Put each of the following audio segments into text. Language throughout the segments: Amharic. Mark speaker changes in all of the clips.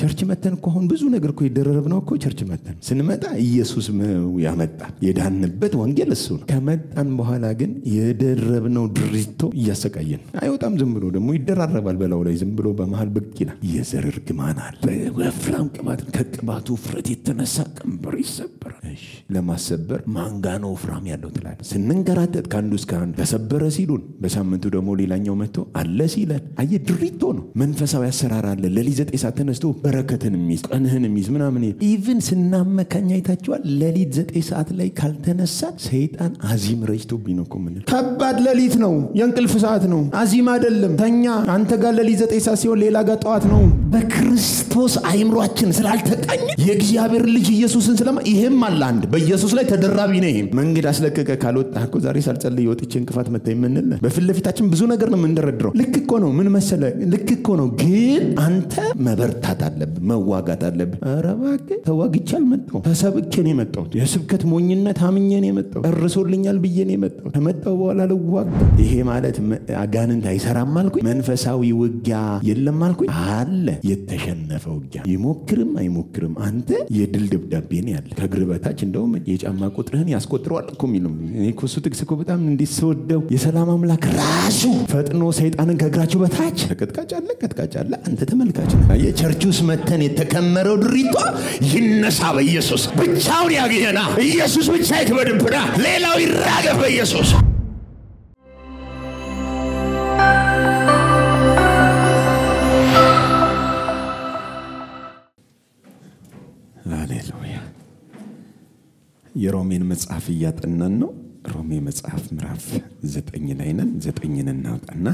Speaker 1: ቸርች መተን እኮ አሁን ብዙ ነገር እኮ ይደረረብነው እኮ ቸርች መተን ስንመጣ ኢየሱስ ያመጣ የዳንበት ወንጌል እሱ ነው። ከመጣን በኋላ ግን የደረብነው ድሪቶ እያሰቃየን አይወጣም። ዝም ብሎ ደግሞ ይደራረባል በላው ላይ ዝም ብሎ በመሃል ብቅ ይላል። የዘር እርግማን አለ። በወፍራም ቅባት ከቅባቱ ፍረት የተነሳ ቀንበር ይሰበራል። እሺ ለማሰበር ማንጋኖ ወፍራም ያለው ትላል። ስንንገራተት ካንዱ እስከ አንዱ ተሰበረ ሲሉን በሳምንቱ ደግሞ ሌላኛው መጥቶ አለ ሲለን አየ ድሪቶ ነው። መንፈሳዊ አሰራር አለ። ለሊት 9 ሰዓት ተነስቶ በረከትን የሚይዝ ቀንህን የሚይዝ ምናምን ኢቭን ስናመካኛ አይታችኋል። ለሊት 9 ሰዓት ላይ ካልተነሳ ሰይጣን አዚም ረጅቶብኝ ነው እኮ ምን ከባድ ለሊት ነው። የእንቅልፍ ሰዓት ነው። አዚም አይደለም። ተኛ አንተ ጋር ለሊት 9 ሰዓት ሲሆን ሌላ ጋር ጠዋት ነው። በክርስቶስ አይምሮአችን ስላልተቃኘ የእግዚአብሔር ልጅ ኢየሱስን ስለማ ይሄም አለ አንድ በኢየሱስ ላይ ተደራቢ ነው። ይሄም መንገድ አስለቀቀ ካልወጣ እኮ ዛሬ ሳልጸልይ ወጥቼ እንቅፋት መተይ ምንል በፊት ለፊታችን ብዙ ነገር ነው የምንደረድረው። ልክ እኮ ነው። ምን መሰለ ልክ እኮ ነው። ግን አንተ መበርታት አለብህ፣ መዋጋት አለብህ። ኧረ እባክህ ተዋግቼ አልመጣሁም። ተሰብኬ ነው የመጣሁት። የስብከት ሞኝነት አምኜ ነው የመጣሁት። እርሶልኛል ብዬ ነው የመጣሁት። ከመጣሁ በኋላ ልዋጋ። ይሄ ማለት አጋንንት አይሰራም አልኩኝ? መንፈሳዊ ውጊያ የለም አልኩኝ? አለ። የተሸነፈ ውጊያ ይሞክርም አይሞክርም አንተ የድል ደብዳቤ ነው ያለ ከእግር በታች እንደውም የጫማ ቁጥርህን ያስቆጥረዋል እኮ የሚለው እኔ እኮ እሱ ጥቅስ እኮ በጣም እንዲሰወደው የሰላም አምላክ ራሱ ፈጥኖ ሰይጣንን ከእግራችሁ በታች ተቀጥቃጭ አለ። አንተ ተመልካች ነህ። የቸርቹስ መተን የተከመረው ድሪቶ ይነሳ በኢየሱስ ብቻውን ያገኘና ኢየሱስ ብቻ ይክበድብና ሌላው ይራገፍ በኢየሱስ። ሃሌሉያ። የሮሜን መጽሐፍ እያጠናን ነው። ሮሜ መጽሐፍ ምዕራፍ 9 ላይ ነን። 9ን እናውጣና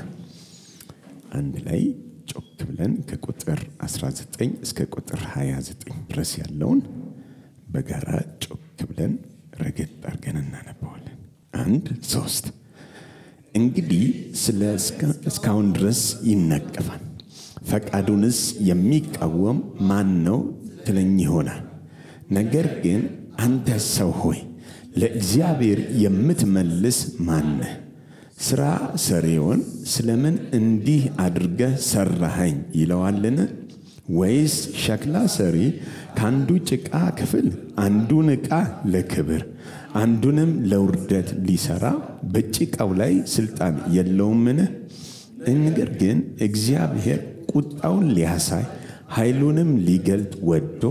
Speaker 1: አንድ ላይ ጮክ ብለን ከቁጥር 19 እስከ ቁጥር 29 ድረስ ያለውን በጋራ ጮክ ብለን ረገጥ አድርገን እናነባዋለን። 1 3 እንግዲህ ስለ እስካሁን ድረስ ይነቀፋል። ፈቃዱንስ የሚቃወም ማን ነው ትለኝ ይሆናል። ነገር ግን አንተ ሰው ሆይ ለእግዚአብሔር የምትመልስ ማን ነህ? ስራ ሰሪውን ስለምን እንዲህ አድርገህ ሰራኸኝ ይለዋልን? ወይስ ሸክላ ሰሪ ካንዱ ጭቃ ክፍል አንዱን ዕቃ ለክብር አንዱንም ለውርደት ሊሰራ በጭቃው ላይ ስልጣን የለውምን? ነገር ግን እግዚአብሔር ቁጣውን ሊያሳይ ኃይሉንም ሊገልጥ ወዶ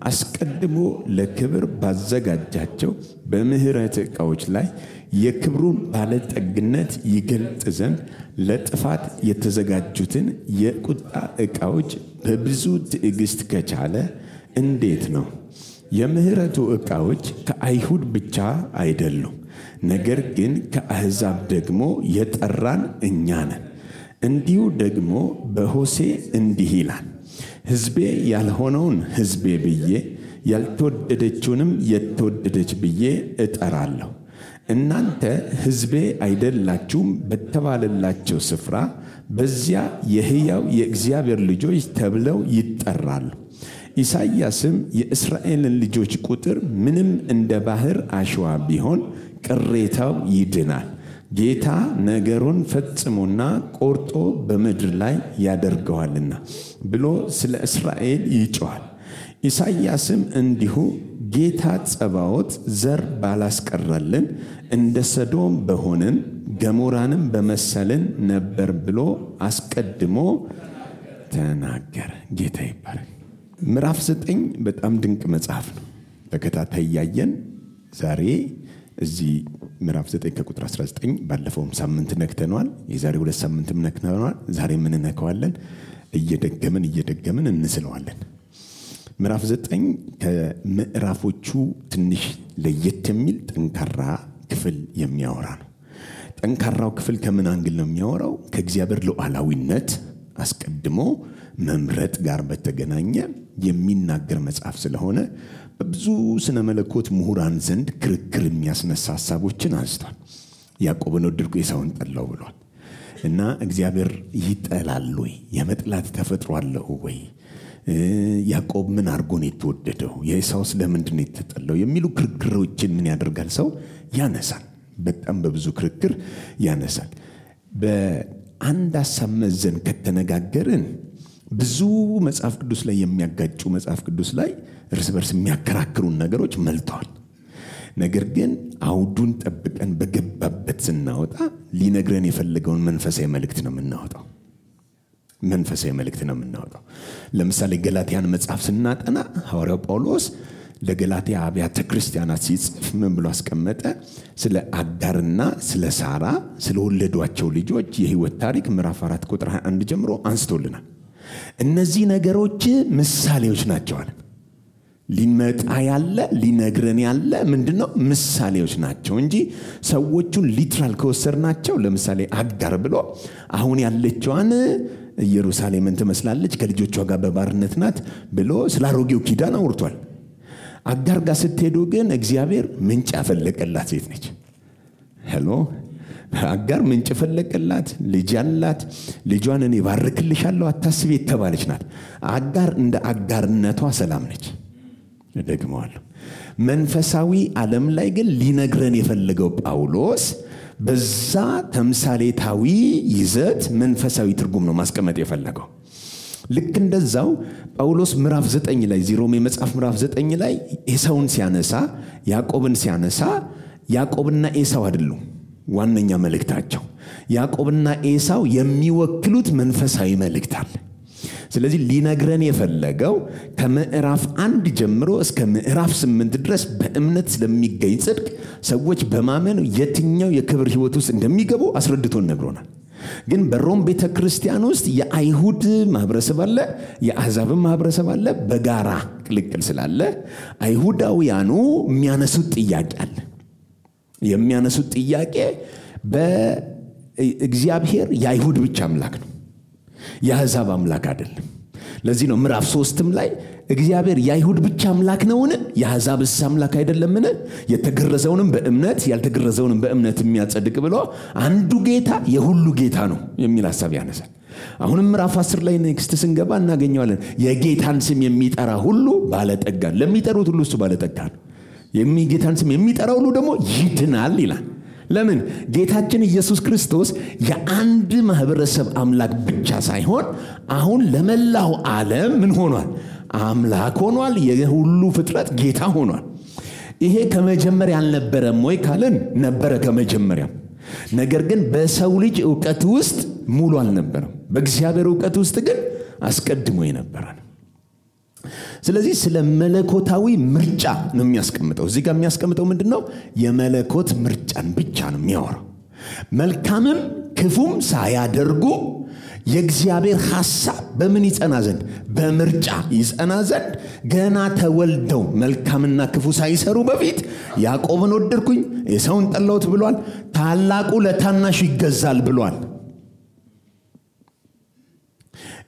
Speaker 1: አስቀድሞ ለክብር ባዘጋጃቸው በምህረት ዕቃዎች ላይ የክብሩን ባለጠግነት ይገልጥ ዘንድ ለጥፋት የተዘጋጁትን የቁጣ ዕቃዎች በብዙ ትዕግስት ከቻለ እንዴት ነው? የምህረቱ ዕቃዎች ከአይሁድ ብቻ አይደሉም፣ ነገር ግን ከአሕዛብ ደግሞ የጠራን እኛ ነን። እንዲሁ ደግሞ በሆሴ እንዲህ ይላል፣ ሕዝቤ ያልሆነውን ሕዝቤ ብዬ ያልተወደደችውንም የተወደደች ብዬ እጠራለሁ። እናንተ ሕዝቤ አይደላችሁም በተባለላቸው ስፍራ በዚያ የሕያው የእግዚአብሔር ልጆች ተብለው ይጠራሉ። ኢሳይያስም የእስራኤልን ልጆች ቁጥር ምንም እንደ ባህር አሸዋ ቢሆን ቅሬታው ይድናል፣ ጌታ ነገሩን ፈጽሞና ቆርጦ በምድር ላይ ያደርገዋልና ብሎ ስለ እስራኤል ይጮኻል። ኢሳይያስም እንዲሁ ጌታ ጸባዖት ዘር ባላስቀረልን እንደ ሰዶም በሆንን ገሞራንም በመሰልን ነበር ብሎ አስቀድሞ ተናገረ። ጌታ ይባረክ። ምዕራፍ 9 በጣም ድንቅ መጽሐፍ ነው። ተከታታይ ያየን ዛሬ እዚህ ምዕራፍ 9 ከቁጥር 19 ባለፈውም ሳምንት ነክተናል። የዛሬ 2 ሳምንትም ነክተናል። ዛሬ ምን ነካዋለን? እየደገምን እንስለዋለን። ምዕራፍ 9 ከምዕራፎቹ ትንሽ ለየት የሚል ጠንካራ ክፍል የሚያወራ ነው። ጠንካራው ክፍል ከምን አንግል ነው የሚያወራው? ከእግዚአብሔር ሉዓላዊነት አስቀድሞ መምረጥ ጋር በተገናኘ የሚናገር መጽሐፍ ስለሆነ በብዙ ስነ መለኮት ምሁራን ዘንድ ክርክር የሚያስነሳ ሐሳቦችን አንስቷል። ያዕቆብን ወደድኩ ኤሳውን ጠላው ብሏል። እና እግዚአብሔር ይጠላል ወይ? የመጥላት ተፈጥሮ አለው ወይ? ያዕቆብ ምን አርጎ ነው የተወደደው? የኤሳውስ ለምንድን ነው የተጠላው? የሚሉ ክርክሮችን ምን ያደርጋል? ሰው ያነሳል። በጣም በብዙ ክርክር ያነሳል። በአንድ ሐሳብ መዘን ከተነጋገርን ብዙ መጽሐፍ ቅዱስ ላይ የሚያጋጩ መጽሐፍ ቅዱስ ላይ እርስ በርስ የሚያከራክሩን ነገሮች መልተዋል። ነገር ግን አውዱን ጠብቀን በገባበት ስናወጣ ሊነግረን የፈለገውን መንፈሳዊ መልእክት ነው የምናወጣው። መንፈሳዊ መልእክት ነው የምናወጣው። ለምሳሌ ገላትያን መጽሐፍ ስናጠና ሐዋርያው ጳውሎስ ለገላትያ አብያተ ክርስቲያናት ሲጽፍ ምን ብሎ አስቀመጠ? ስለ አጋርና ስለ ሳራ ስለወለዷቸው ልጆች የህይወት ታሪክ ምዕራፍ 4 ቁጥር 21 ጀምሮ አንስቶልናል። እነዚህ ነገሮች ምሳሌዎች ናቸው አለ። ሊመጣ ያለ ሊነግረን ያለ ምንድነው? ምሳሌዎች ናቸው እንጂ ሰዎቹን ሊትራል ከወሰድናቸው ለምሳሌ አጋር ብሎ አሁን ያለችዋን ኢየሩሳሌምን ትመስላለች ከልጆቿ ጋር በባርነት ናት ብሎ ስላሮጌው ኪዳን አውርቷል። አጋር ጋር ስትሄዱ ግን እግዚአብሔር ምንጭ ያፈለቀላት ሴት ነች። ሄሎ አጋር ምንጭ ፈለቀላት፣ ልጅ አላት፣ ልጇን እኔ ባርክልሻለሁ አታስቢ የተባለች ናት። አጋር እንደ አጋርነቷ ሰላም ነች። ደግሞዋለሁ መንፈሳዊ ዓለም ላይ ግን ሊነግረን የፈለገው ጳውሎስ በዛ ተምሳሌታዊ ይዘት መንፈሳዊ ትርጉም ነው ማስቀመጥ የፈለገው። ልክ እንደዛው ጳውሎስ ምዕራፍ 9 ላይ ሮሜ መጽሐፍ ምዕራፍ 9 ላይ ኤሳውን ሲያነሳ ያዕቆብን ሲያነሳ ያዕቆብና ኤሳው አይደሉም ዋነኛ መልእክታቸው። ያዕቆብና ኤሳው የሚወክሉት መንፈሳዊ መልእክት አለ። ስለዚህ ሊነግረን የፈለገው ከምዕራፍ 1 ጀምሮ እስከ ምዕራፍ 8 ድረስ በእምነት ስለሚገኝ ጽድቅ ሰዎች በማመን የትኛው የክብር ህይወት ውስጥ እንደሚገቡ አስረድቶን ነግሮናል። ግን በሮም ቤተክርስቲያን ውስጥ የአይሁድ ማህበረሰብ አለ፣ የአሕዛብ ማህበረሰብ አለ። በጋራ ቅልቅል ስላለ አይሁዳውያኑ የሚያነሱት ጥያቄ አለ። የሚያነሱት ጥያቄ በእግዚአብሔር የአይሁድ ብቻ አምላክ ነው፣ የአሕዛብ አምላክ አይደለም። ለዚህ ነው ምዕራፍ 3ም ላይ እግዚአብሔር የአይሁድ ብቻ አምላክ ነውን? የአሕዛብስ አምላክ አይደለምን? የተገረዘውንም በእምነት ያልተገረዘውንም በእምነት የሚያጸድቅ ብሎ አንዱ ጌታ የሁሉ ጌታ ነው የሚል ሐሳብ ያነሳል። አሁንም ምዕራፍ 10 ላይ ኔክስት ስንገባ እናገኘዋለን። የጌታን ስም የሚጠራ ሁሉ ባለጠጋ፣ ለሚጠሩት ሁሉ እሱ ባለጠጋ ነው። የጌታን ስም የሚጠራ ሁሉ ደግሞ ይድናል ይላል። ለምን? ጌታችን ኢየሱስ ክርስቶስ የአንድ ማህበረሰብ አምላክ ብቻ ሳይሆን አሁን ለመላው ዓለም ምን ሆኗል? አምላክ ሆኗል። የሁሉ ፍጥረት ጌታ ሆኗል። ይሄ ከመጀመሪያ አልነበረም ወይ ካለን ነበረ ከመጀመሪያ። ነገር ግን በሰው ልጅ ዕውቀት ውስጥ ሙሉ አልነበረም። በእግዚአብሔር ዕውቀት ውስጥ ግን አስቀድሞ የነበረ ነው። ስለዚህ ስለ መለኮታዊ ምርጫ ነው የሚያስቀምጠው። እዚህ ጋር የሚያስቀምጠው ምንድነው? የመለኮት ምርጫን ብቻ ነው የሚያወራው። መልካምም ክፉም ሳያደርጉ የእግዚአብሔር ሐሳብ በምን ይጸና ዘንድ? በምርጫ ይጸና ዘንድ ገና ተወልደው መልካምና ክፉ ሳይሰሩ በፊት ያዕቆብን ወደድኩኝ ኤሳውን ጠላሁት ብሏል። ታላቁ ለታናሹ ይገዛል ብሏል።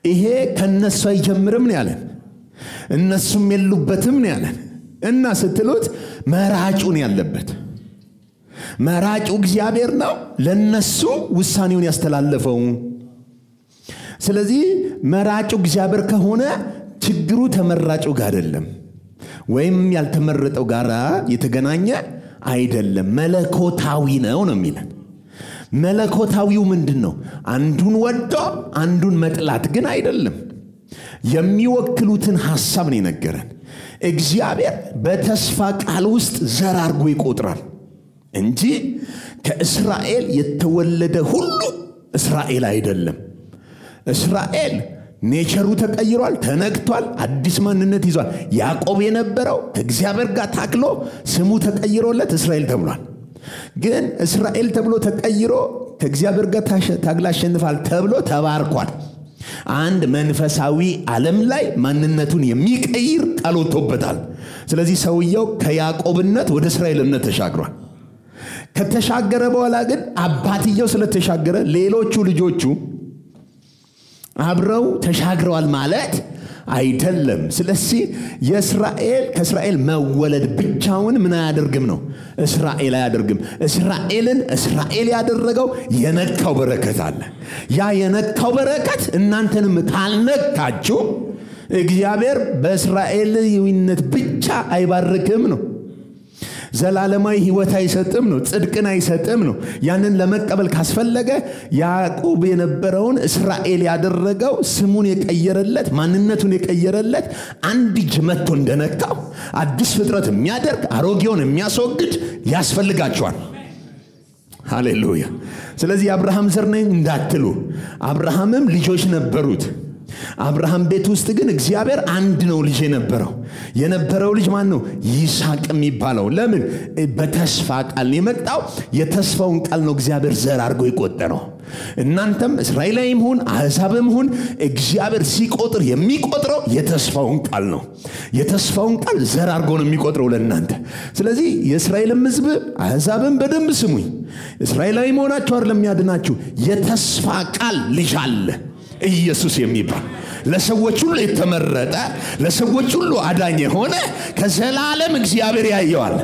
Speaker 1: ይሄ ከነሱ አይጀምርም ነው ያለን። እነሱም የሉበትም ነው ያለን። እና ስትሉት መራጩን ያለበት መራጩ እግዚአብሔር ነው ለነሱ ውሳኔውን ያስተላለፈው። ስለዚህ መራጩ እግዚአብሔር ከሆነ ችግሩ ተመራጩ ጋር አይደለም ወይም ያልተመረጠው ጋር የተገናኘ አይደለም፣ መለኮታዊ ነው ነው የሚለን። መለኮታዊው ምንድነው? አንዱን ወዶ አንዱን መጥላት ግን አይደለም። የሚወክሉትን ሐሳብ ነው የነገረን። እግዚአብሔር በተስፋ ቃል ውስጥ ዘር አድርጎ ይቆጥራል እንጂ ከእስራኤል የተወለደ ሁሉ እስራኤል አይደለም። እስራኤል ኔቸሩ ተቀይሯል፣ ተነክቷል፣ አዲስ ማንነት ይዟል። ያዕቆብ የነበረው ከእግዚአብሔር ጋር ታክሎ ስሙ ተቀይሮለት እስራኤል ተብሏል። ግን እስራኤል ተብሎ ተቀይሮ ከእግዚአብሔር ጋር ታግላ አሸንፋል ተብሎ ተባርኳል። አንድ መንፈሳዊ ዓለም ላይ ማንነቱን የሚቀይር ቃል ወጥቶበታል። ስለዚህ ሰውየው ከያዕቆብነት ወደ እስራኤልነት ተሻግሯል። ከተሻገረ በኋላ ግን አባትየው ስለተሻገረ ሌሎቹ ልጆቹ አብረው ተሻግረዋል ማለት አይደለም። ስለዚህ ከእስራኤል መወለድ ብቻውን ምን አያደርግም ነው? እስራኤል አያደርግም። እስራኤልን እስራኤል ያደረገው የነካው በረከት አለ። ያ የነካው በረከት እናንተንም ካልነካችሁ እግዚአብሔር በእስራኤላዊነት ብቻ አይባርክም ነው። ዘላለማዊ ህይወት አይሰጥም ነው ጽድቅን አይሰጥም ነው ያንን ለመቀበል ካስፈለገ ያዕቆብ የነበረውን እስራኤል ያደረገው ስሙን የቀየረለት ማንነቱን የቀየረለት አንድ እጅ መጥቶ እንደነካው አዲስ ፍጥረት የሚያደርግ አሮጌውን የሚያስወግድ ያስፈልጋቸዋል ሃሌሉያ ስለዚህ አብርሃም ዘር ነኝ እንዳትሉ አብርሃምም ልጆች ነበሩት አብርሃም ቤት ውስጥ ግን እግዚአብሔር አንድ ነው ልጅ የነበረው ልጅ ማን ነው ይስሐቅ የሚባለው ለምን በተስፋ ቃል የመጣው የተስፋውን ቃል ነው እግዚአብሔር ዘር አድርጎ ይቆጠረው እናንተም እስራኤላዊም ሁን አሕዛብም ሁን እግዚአብሔር ሲቆጥር የሚቆጥረው የተስፋውን ቃል ነው የተስፋውን ቃል ዘር አድርጎ ነው የሚቆጥረው ለእናንተ ስለዚህ የእስራኤልም ሕዝብ አሕዛብም በደንብ ስሙኝ እስራኤላዊ መሆናችሁ አይደለም ያድናችሁ የተስፋ ቃል ልጅ አለ ኢየሱስ የሚባል ለሰዎች ሁሉ የተመረጠ ለሰዎች ሁሉ አዳኝ ሆነ ከዘላለም እግዚአብሔር ያየዋል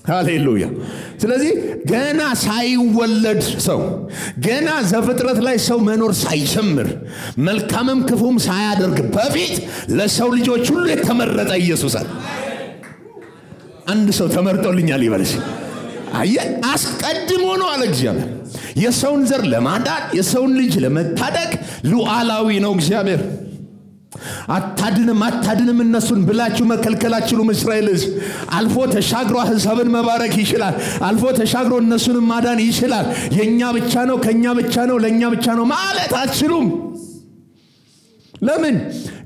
Speaker 1: ሃሌሉያ ስለዚህ ገና ሳይወለድ ሰው ገና ዘፍጥረት ላይ ሰው መኖር ሳይጀምር መልካምም ክፉም ሳያደርግ በፊት ለሰው ልጆች ሁሉ የተመረጠ ኢየሱስ አለ አንድ ሰው ተመርጦልኛል ይበልሽ አየ አስቀድሞ ነው አለ እግዚአብሔር የሰውን ዘር ለማዳን የሰውን ልጅ ለመታደግ ሉዓላዊ ነው እግዚአብሔር አታድንም እነሱን ብላችሁ መከልከላችሁ እስራኤልስ አልፎ ተሻግሮ አሕዛብን መባረክ ይችላል አልፎ ተሻግሮ እነሱን ማዳን ይችላል የኛ ብቻ ነው ከኛ ብቻ ነው ለኛ ብቻ ነው ማለት አትችሉም ለምን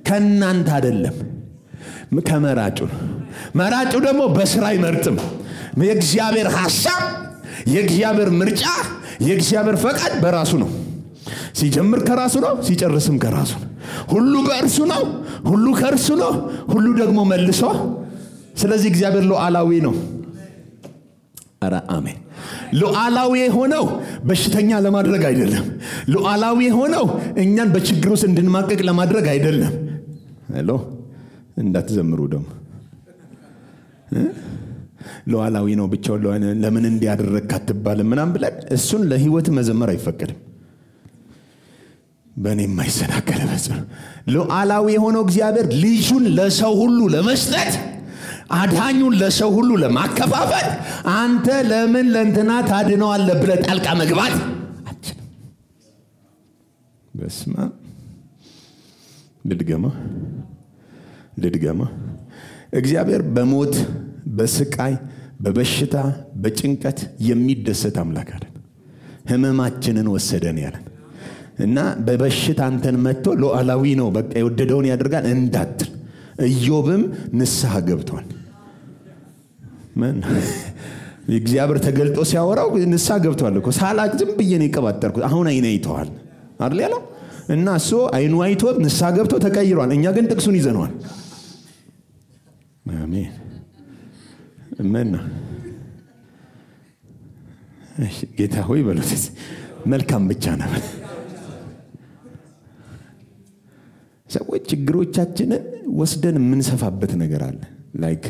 Speaker 1: ከናንተ አይደለም መራጩ ደግሞ በስራ አይመርጥም የእግዚአብሔር ሐሳብ የእግዚአብሔር ምርጫ የእግዚአብሔር ፈቃድ በራሱ ነው ሲጀምር ከራሱ ነው ሲጨርስም ከራሱ ነው ሁሉ በእርሱ ነው ሁሉ ከእርሱ ነው ሁሉ ደግሞ መልሶ ስለዚህ እግዚአብሔር ሉዓላዊ ነው አረ አሜን ሉዓላዊ ሆነው በሽተኛ ለማድረግ አይደለም ሉዓላዊ ሆነው እኛን በችግር ውስጥ እንድንማቀቅ ለማድረግ አይደለም ሄሎ እንዳትዘምሩ ደግሞ ሉዓላዊ ነው ብቻው ለምን እንዲያደርግ አትባልም ምናም ብለን እሱን ለህይወት መዘመር አይፈቀድም በእኔ የማይሰናከለ በጽር ሉዓላዊ የሆነው እግዚአብሔር ልጁን ለሰው ሁሉ ለመስጠት አዳኙን ለሰው ሁሉ ለማከፋፈል አንተ ለምን ለእንትና ታድነዋለህ ብለህ ጣልቃ መግባት አትችልም በስማ ልድገማ እግዚአብሔር በሞት በስቃይ በበሽታ በጭንቀት የሚደሰት አምላክ አይደለም ህመማችንን ወሰደን ያለን እና በበሽታ አንተን መጥቶ ሉዓላዊ ነው በቃ የወደደውን ያደርጋል እንዳትል ኢዮብም ንስሐ ገብቷል ማን እግዚአብሔር ተገልጦ ሲያወራው ንስሐ ገብቷል እኮ ሳላቅ ዝም ብዬ ነው የቀባጠርኩት አሁን አይኔ አይተዋል አይደል ያለው እና እሱ አይኑ አይቶ ንስሐ ገብቶ ተቀይሯል እኛ ግን ጥቅሱን ይዘነዋል አሜን አሜን እሺ ጌታ ሆይ በሉት መልካም ብቻ ነው ሰዎች ችግሮቻችንን ወስደን የምንሰፋበት ነገር አለ ላይክ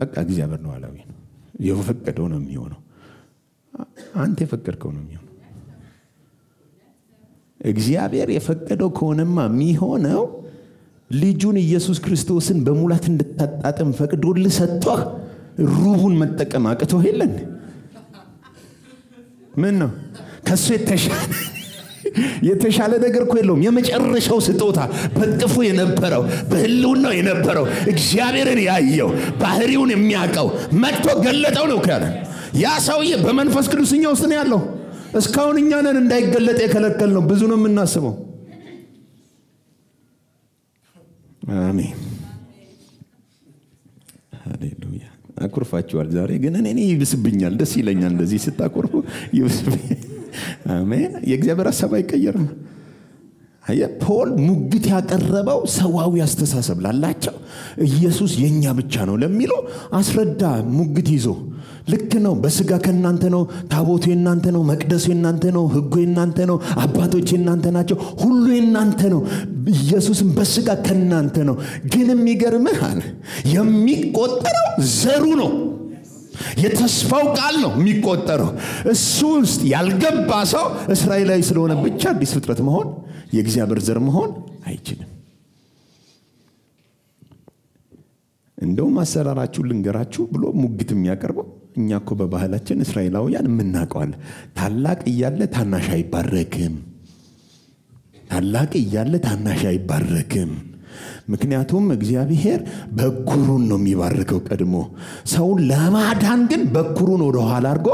Speaker 1: በቃ እግዚአብሔር ነው ሉዓላዊ ነው የፈቀደው ነው የሚሆነው አንተ የፈቀድከው ነው የሚሆነው እግዚአብሔር የፈቀደው ከሆነማ የሚሆነው ልጁን ኢየሱስ ክርስቶስን በሙላት እንድታጣጥም ፈቅዶልህ ሰጥቶህ ሩቡን መጠቀም አቅቶህ የለን ምን ነው ከሱ የተሻለ ነገር እኮ የለውም የመጨረሻው ስጦታ በጥፉ የነበረው በህልውናው የነበረው እግዚአብሔርን ያየው ባህሪውን የሚያቀው መጥቶ ገለጠው ነው ካለ ያ ሰውዬ በመንፈስ ቅዱስኛ ውስጥ ነው ያለው እስካሁን እኛ ነን እንዳይገለጥ የከለከልነው ብዙ ነው የምናስበው አሜን ሃሌሉያ አኩርፋችኋል ዛሬ ግን እኔ ይብስብኛል ደስ ይለኛል እንደዚህ ስታቆርፉ ይብስብኛል አሜን የእግዚአብሔር ሐሳብ አይቀየርም አየ ፖል ሙግት ያቀረበው ሰዋዊ አስተሳሰብ ላላቸው ኢየሱስ የኛ ብቻ ነው ለሚለው አስረዳ ሙግት ይዞ ልክ ነው በስጋ ከናንተ ነው ታቦቱ የናንተ ነው መቅደሱ የናንተ ነው ህጉ የናንተ ነው አባቶች የናንተ ናቸው ሁሉ የናንተ ነው ኢየሱስም በስጋ ከናንተ ነው ግን የሚገርምህ አለ የሚቆጠረው ዘሩ ነው የተስፋው ቃል ነው የሚቆጠረው እሱ ውስጥ ያልገባ ሰው እስራኤላዊ ስለሆነ ብቻ አዲስ ፍጥረት መሆን የእግዚአብሔር ዘር መሆን አይችልም እንደውም አሰራራችሁ ልንገራችሁ ብሎ ሙግት የሚያቀርበው እኛ እኮ በባህላችን እስራኤላውያን ምናቀዋል ታላቅ እያለ ታናሽ አይባረክም ታላቅ እያለ ታናሽ አይባረክም ምክንያቱም እግዚአብሔር በኩሩን ነው የሚባርከው ቀድሞ ሰው ለማዳን ግን በኩሩን ወደ ኋላ አርጎ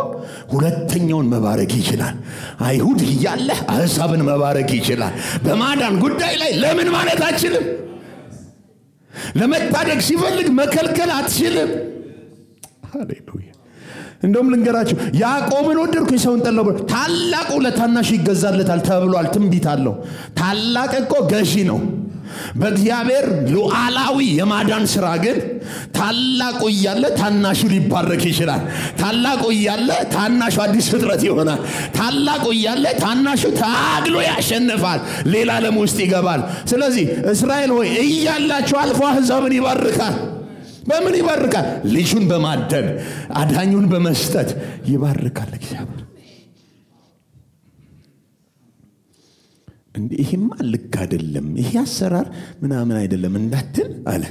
Speaker 1: ሁለተኛውን መባረክ ይችላል አይሁድ እያለ አሕዛብን መባረክ ይችላል በማዳን ጉዳይ ላይ ለምን ማለት አትችልም ለመታደግ ሲፈልግ መከልከል አትችልም ሃሌሉያ እንደውም ልንገራችሁ ያዕቆብን ወደድኩ ሰውን ጠላው ታላቁ ለታናሽ ይገዛለታል ተብሏል ትንቢት አለው ታላቅ እኮ ገዢ ነው በእግዚአብሔር ሉዓላዊ የማዳን ሥራ ግን ታላቁ እያለ ታናሹ ሊባረክ ይችላል ታላቁ እያለ ታናሹ አዲስ ፍጥረት ይሆናል ታላቁ እያለ ታናሹ ታግሎ ያሸንፋል ሌላ ዓለም ውስጥ ይገባል ስለዚህ እስራኤል ሆይ እያላችሁ አልፎ አሕዛብን ይባርካል በምን ይባርካል ልጁን በማደን አዳኙን በመስጠት ይባርካል እግዚአብሔር እንዴ ይሄማ ልክ አይደለም ይሄ አሰራር ምናምን አይደለም እንዳትል አለ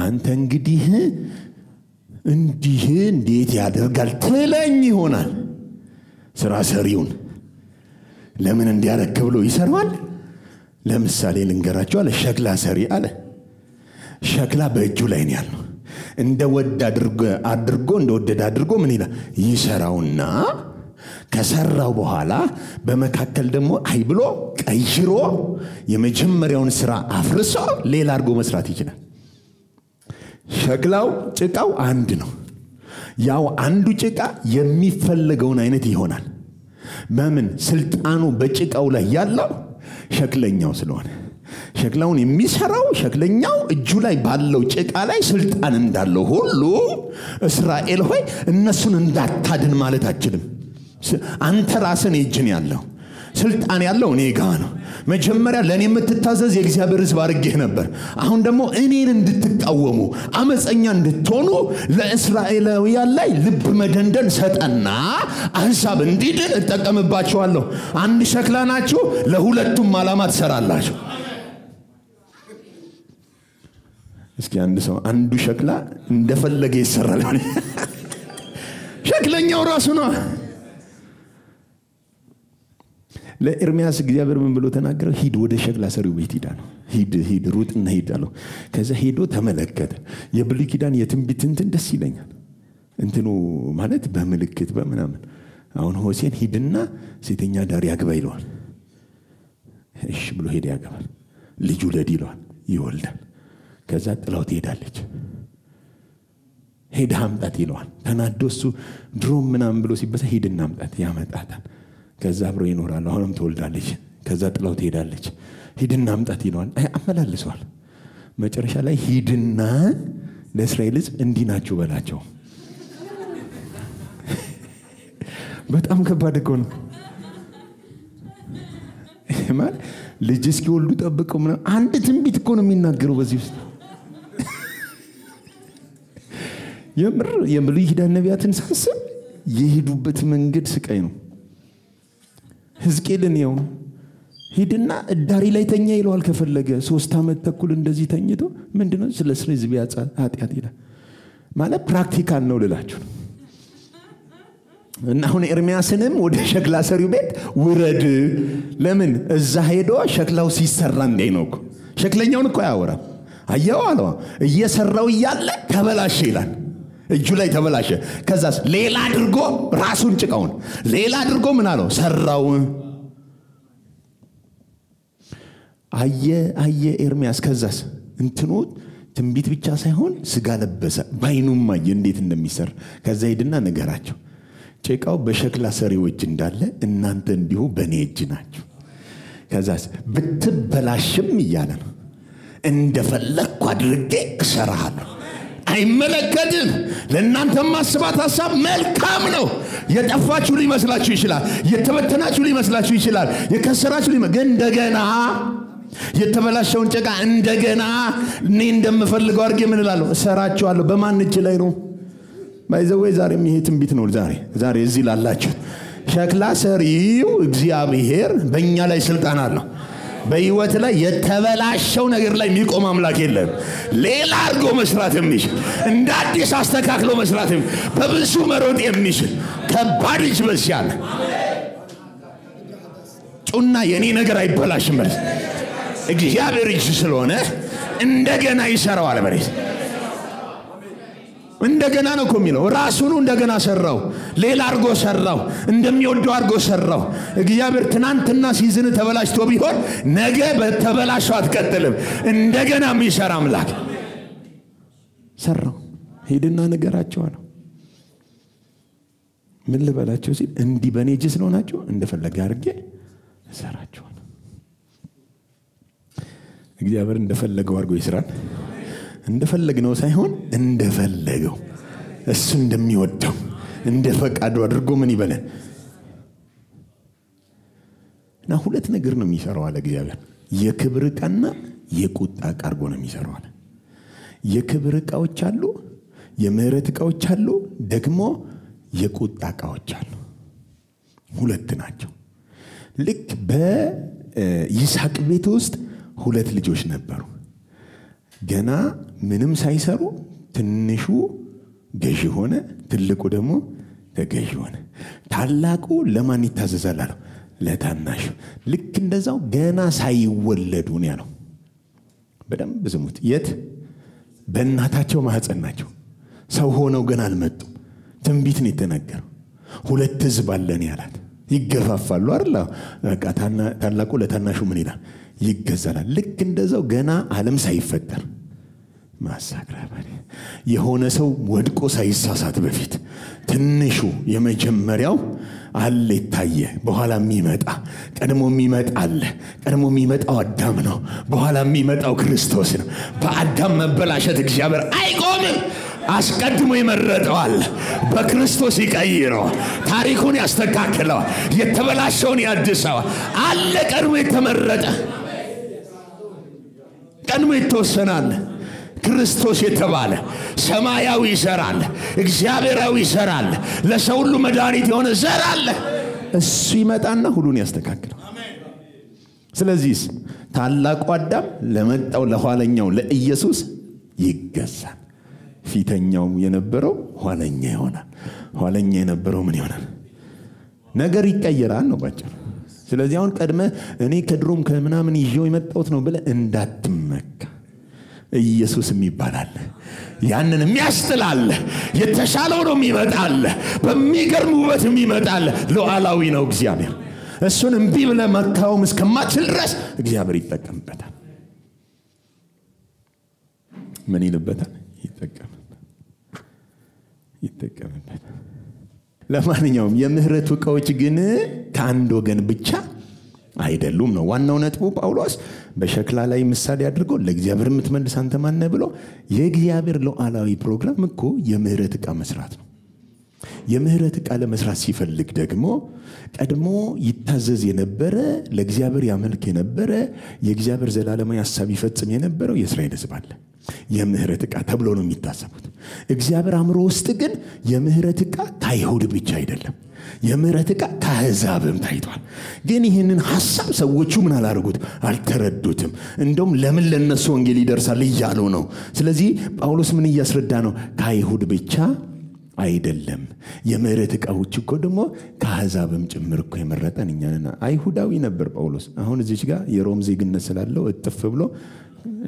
Speaker 1: አንተ እንግዲህ እንዴት ያደርጋል ትለኝ ይሆናል ስራ ሰሪውን ለምን እንዲያረክ ብሎ ይሰራዋል ለምሳሌ ልንገራችሁ አለ ሸክላ ሰሪ አለ ሸክላ በእጁ ላይ ነው ያለው እንደወደደ አድርጎ ምን ይላል ይሰራውና ከሰራው በኋላ በመካከል ደግሞ አይብሎ ቀይሮ የመጀመሪያውን ስራ አፍርሶ ሌላ አድርጎ መስራት ይችላል ሸክላው ጭቃው አንድ ነው ያው አንዱ ጭቃ የሚፈልገውን አይነት ይሆናል በምን ስልጣኑ በጭቃው ላይ ያለው ሸክለኛው ስለሆነ ሸክላውን የሚሰራው ሸክለኛው እጁ ላይ ባለው ጭቃ ላይ ስልጣን እንዳለው ሁሉ እስራኤል ሆይ እነሱን እንዳታድን ማለት አትችልም አንተ ራስን እጅን ያለው ስልጣን ያለው እኔ ጋር ነው መጀመሪያ ለኔ የምትታዘዝ የእግዚአብሔር ሕዝብ አድርጌህ ነበር አሁን ደግሞ እኔን እንድትቃወሙ አመፀኛ እንድትሆኑ ለእስራኤላውያን ላይ ልብ መደንደን ሰጠና አሕዛብ እንዲድን እጠቀምባቸዋለሁ አንድ ሸክላ ናችሁ ለሁለቱም ዓላማ ትሰራላችሁ እስኪ አንድ ሰው አንዱ ሸክላ እንደፈለገ ይሰራል ሸክለኛው ራሱ ነው ለኤርሚያስ እግዚአብሔር ምን ብሎ ተናገረው ሂድ ወደ ሸክላ ሰሪው ቤት ሂድ ነው ሂድ ሩጥና ሂድ አለው ከዛ ሄዶ ተመለከተ የብሉይ ኪዳን የትንቢት እንትን ደስ ይለኛል እንትኑ ማለት በመልእክት በመናምን አሁን ሆሴን ሂድና ሴተኛ ዳር ያግባ ይለዋል እሺ ብሎ ሄደ ያገባል ልጁ ለዲ ይለዋል ይወልዳል ከዛ ጥላው ትሄዳለች ሄድ አምጣት ይለዋል ተናዶሱ ድሮም ምናምን ብሎ ሲበሳ ሄድና አምጣት ያመጣታል ከዛ አብሮ ይኖራል አሁንም ትወልዳለች ከዛ ጥላው ትሄዳለች ሄድና አምጣት ይለዋል አመላልሷል መጨረሻ ላይ ሄድና ለእስራኤል ሕዝብ እንዲናችሁ በላቸው በጣም ከባድ እኮ ነው ማለት ልጅ እስኪወልዱ ጠብቀው ምናምን አንድ ትንቢት እኮ ነው የሚናገረው በዚህ ውስጥ የብሉይ ኪዳን ነቢያትን ሳስብ የሄዱበት መንገድ ስቃይ ነው ሕዝቅኤልን ያው ሄድና ዳሪ ላይ ተኛ ይለዋል ከፈለገ 3 ዓመት ተኩል እንደዚህ ተኝቶ ምንድነው ስለ እስራኤል ሕዝብ ኃጢአት ይላል ማለት ፕራክቲካል ነው ልላችሁ እና አሁን ኤርሚያስንም ወደ ሸክላ ሰሪው ቤት ውረድ ለምን እዛ ሄዶ ሸክላው ሲሰራ እንዴ ነው ሸክለኛውን እኮ ያወራ አየው አለው እየሰራው ይያለ ተበላሸ ይላል እጁ ላይ ተበላሸ ከዛስ ሌላ አድርጎ ራሱን ጭቃውን ሌላ አድርጎ ምን አለው ሰራው አየ ኤርሚያስ ከዛስ እንትኑ ትንቢት ብቻ ሳይሆን ስጋ ለበሰ ባይኑም ማየ እንዴት እንደሚሰራ ከዛ ሄድና ነገራቸው ጭቃው በሸክላ ሰሪዎች እንዳለ እናንተ እንዲሁ በኔ እጅ ናችሁ ከዛስ ብትበላሽም ይያለ ነው እንደፈለኩ አድርጌ እሰራሃለሁ አይመለከትም ለእናንተ ማስባት ሐሳብ መልካም ነው የጠፋችሁ ሊመስላችሁ ይችላል የተበተናችሁ ሊመስላችሁ ይችላል የከሰራችሁ ግን እንደገና የተበላሸውን ጭቃ እንደገና እኔ እንደምፈልገው አድርጌ ምን እላለሁ እሰራችኋለሁ በማን እጅ ላይ ነው ባይዘው ዛሬ ይሄ ትንቢት ነው ዛሬ እዚህ ላላችሁ ሸክላ ሰሪው እግዚአብሔር በእኛ ላይ ስልጣን አለው በህይወት ላይ የተበላሸው ነገር ላይ የሚቆም አምላክ የለም። ሌላ አድርጎ መስራት የሚችል እንደ አዲስ አስተካክሎ መስራት በብዙ መሮጥ የሚችል ከባድ እጅ በዚያለ ጩና የኔ ነገር አይበላሽም ማለት እግዚአብሔር እጅ ስለሆነ እንደገና ይሰራዋል ማለት እንደገና ነው እኮ የሚለው ራሱ ነው እንደገና ሰራው ሌላ አርጎ ሰራው እንደሚወደው አርጎ ሰራው እግዚአብሔር ትናንትና ሲዝን ተበላሽቶ ቢሆን ነገ በተበላሽው አትቀጥልም እንደገና የሚሰራ አምላክ ሰራው ሄድና ነገራቸው ነው ምን ልበላቸው ሲል እንዲ በኔ እጅ ስለሆናችሁ እንደፈለገ አርጌ ሰራቸው እግዚአብሔር እንደፈለገው አርጎ ይስራል እንደፈለግነው ሳይሆን እንደፈለገው እሱ እንደሚወደው እንደፈቃዱ አድርጎ ምን ይበለ እና ሁለት ነገር ነው የሚሰራው አለ እግዚአብሔር የክብር ዕቃና የቁጣ ዕቃ አርጎ ነው የሚሰራው አለ የክብር ዕቃዎች አሉ የምህረት ዕቃዎች አሉ ደግሞ የቁጣ ዕቃዎች አሉ ሁለት ናቸው ልክ በይስሐቅ ቤት ውስጥ ሁለት ልጆች ነበሩ ገና ምንም ሳይሰሩ ትንሹ ገዢ ሆነ ትልቁ ደግሞ ተገዢ ሆነ ታላቁ ለማን ይታዘዛል አለው ለታናሹ ልክ እንደዛው ገና ሳይወለዱ ነው ያለው በደንብ ዝሙት የት በእናታቸው ማህፀን ናቸው ሰው ሆነው ገና አልመጡም ትንቢት ነው የተነገረው ሁለት ህዝብ አለን ያላት ይገፋፋሉ አይደል በቃ ታላቁ ለታናሹ ምን ይላል ይገዛላል ልክ እንደዛው ገና ዓለም ሳይፈጠር ማሳክራባሪ የሆነ ሰው ወድቆ ሳይሳሳት በፊት ትንሹ የመጀመሪያው አለ ይታየ በኋላ የሚመጣ ቀድሞ የሚመጣ አለ ቀድሞ የሚመጣው አዳም ነው በኋላ የሚመጣው ክርስቶስ ነው በአዳም መበላሸት እግዚአብሔር አይቆምም አስቀድሞ ይመረጠዋል በክርስቶስ ይቀይረው ታሪኩን ያስተካክለው የተበላሸውን ያድሰው አለ ቀድሞ የተመረጠ ቀድሞ የተወሰናል ክርስቶስ የተባለ ሰማያዊ ይሰራል እግዚአብሔራዊ ይሰራል ለሰው ሁሉ መድኃኒት የሆነ ዘር አለ እሱ ይመጣና ሁሉን ያስተካክላል ስለዚህ ታላቁ አዳም ለመጣው ለኋለኛው ለኢየሱስ ይገዛል ፊተኛው የነበረው ኋለኛ ይሆናል ኋለኛ የነበረው ምን ይሆናል ነገር ይቀየራል ነው ባጭሩ ስለዚህ አሁን ቀድመ እኔ ከድሮም ከመናምን ይዤው የመጣሁት ነው ብለ እንዳትመካ ኢየሱስ የሚባላል ያንን የሚያስተላል የተሻለው ነው የሚመጣል በሚገርም ውበት የሚመጣል ሉዓላዊ ነው እግዚአብሔር እሱን እንቢ ብለ መካውም እስከማትችል ድረስ እግዚአብሔር ይጠቀምበታል ምን ይልበታል ይጠቀምበታል ለማንኛውም የምህረት ዕቃዎች ግን ከአንድ ወገን ብቻ አይደሉም ነው ዋናው ነጥቡ ጳውሎስ በሸክላ ላይ ምሳሌ አድርጎ ለእግዚአብሔር የምትመልስ አንተ ማን ነህ ብሎ የእግዚአብሔር ሉዓላዊ ፕሮግራም እኮ የምህረት ዕቃ መስራት ነው የምህረት ዕቃ ለመስራት ሲፈልግ ደግሞ ቀድሞ ይታዘዝ የነበረ ለእግዚአብሔር ያመልክ የነበረ የእግዚአብሔር ዘላለማዊ ሐሳብ ይፈጽም የነበረው የእስራኤል ሕዝብ አለ የምህረት ዕቃ ተብሎ ነው የሚታሰቡት እግዚአብሔር አምሮ ውስጥ ግን የምህረት ዕቃ ከአይሁድ ብቻ አይደለም የምህረት ዕቃ ከአሕዛብም ታይቷል ግን ይህንን ሐሳብ ሰዎቹ ምን አላደረጉት አልተረዱትም እንደውም ለምን ለነሱ ወንጌል ይደርሳል እያሉ ነው ስለዚህ ጳውሎስ ምን እያስረዳ ነው ከአይሁድ ብቻ አይደለም የምህረት ዕቃዎች እኮ ደግሞ ከአሕዛብም ጭምር እኮ የመረጠን እኛንና አይሁዳዊ ነበር ጳውሎስ አሁን እዚህ ጋር የሮም ዜግነት ስላለው እጥፍ ብሎ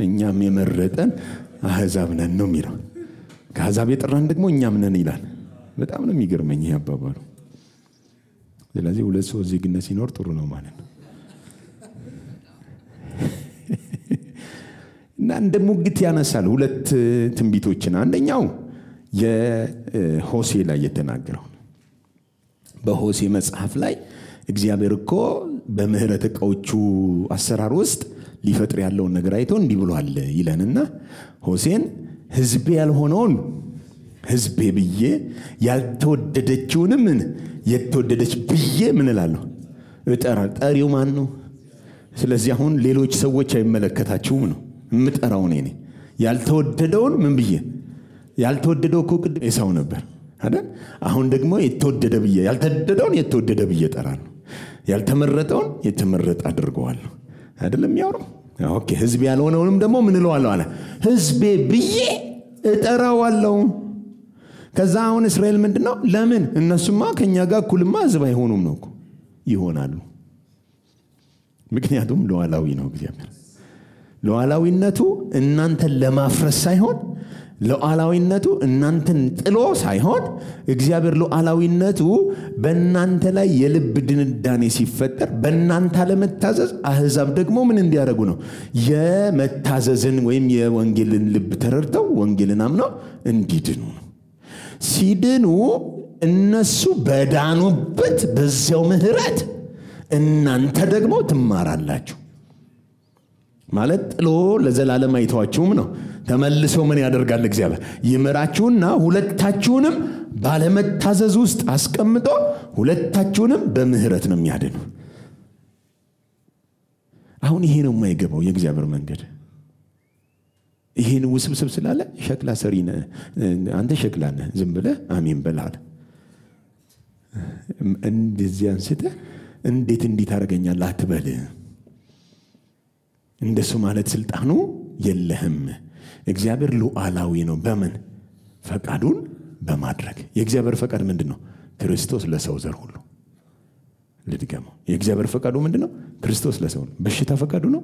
Speaker 1: እኛም የመረጠን አሕዛብ ነን ነው የሚለው ከአሕዛብ የጠራን ደግሞ እኛም ነን ይላል በጣም ነው የሚገርመኝ ይሄ አባባሉ ስለዚህ ሁለት ሰው ዜግነት ሲኖር ጥሩ ነው ማለት ነው እና እንደ ሙግት ያነሳል ሁለት ትንቢቶችን አንደኛው የሆሴ ላይ የተናገረው በሆሴ መጽሐፍ ላይ እግዚአብሔር እኮ በምህረት ዕቃዎቹ አሰራር ውስጥ ሊፈጥር ያለውን ነገር አይቶ እንዲህ ብሏል ይለንና ሆሴን ሕዝቤ ያልሆነውን ሕዝቤ ብዬ ያልተወደደችውንም የተወደደች ብዬ ምን እላለሁ እጠራለሁ ጠሪው ማን ነው ስለዚህ አሁን ሌሎች ሰዎች አይመለከታቸውም ነው የምጠራው እኔ ያልተወደደውን ምን ብዬ ያልተወደደው እኮ ቅድም ኤሳው ነበር አይደል አሁን ደግሞ የተወደደ ብዬ ያልተወደደውን የተወደደ ብዬ እጠራለሁ ያልተመረጠውን የተመረጠ አድርገዋለሁ አይደለም ያወራው ኦኬ ህዝብ ያልሆነውንም ደግሞ ምን እለዋለሁ አለ ህዝቤ ብዬ እጠራዋለሁ ከዛ አሁን እስራኤል ምንድነው ለምን እነሱማ ከኛ ጋር እኩልማ ህዝብ አይሆኑም ነው ይሆናሉ ምክንያቱም ሉዓላዊ ነው እግዚአብሔር ሉዓላዊነቱ እናንተን ለማፍረስ ሳይሆን ሉዓላዊነቱ እናንተን ጥሎ ሳይሆን እግዚአብሔር ሉዓላዊነቱ በእናንተ ላይ የልብ ድንዳኔ ሲፈጠር በእናንተ ለመታዘዝ አህዛብ ደግሞ ምን እንዲያደርጉ ነው የመታዘዝን ወይም የወንጌልን ልብ ተረድተው ወንጌልን አምነው እንዲድኑ ነው ሲድኑ እነሱ በዳኑበት በዚያው ምህረት እናንተ ደግሞ ትማራላችሁ ማለት ጥሎ ለዘላለም አይተዋችሁም ነው ተመልሶ ምን ያደርጋል እግዚአብሔር ይመራችሁና ሁለታችሁንም ባለመታዘዝ ውስጥ አስቀምጦ ሁለታችሁንም በምህረት ነው የሚያድነው አሁን ይሄ ነው የማይገባው የእግዚአብሔር መንገድ ይሄን ውስብስብ ስላለ ሸክላ ሰሪ ነህ አንተ ሸክላ ነህ ዝም ብለህ አሜን በላል እንደዚህ አንስተ እንዴት ታረጋኛለህ አትበል እንደሱ ማለት ስልጣኑ የለህም እግዚአብሔር ሉዓላዊ ነው በምን ፈቃዱን በማድረግ የእግዚአብሔር ፈቃድ ምንድነው ክርስቶስ ለሰው ዘር ሁሉ ልድገመው የእግዚአብሔር ፈቃዱ ምንድነው ክርስቶስ ለሰው በሽታ ፈቃዱ ነው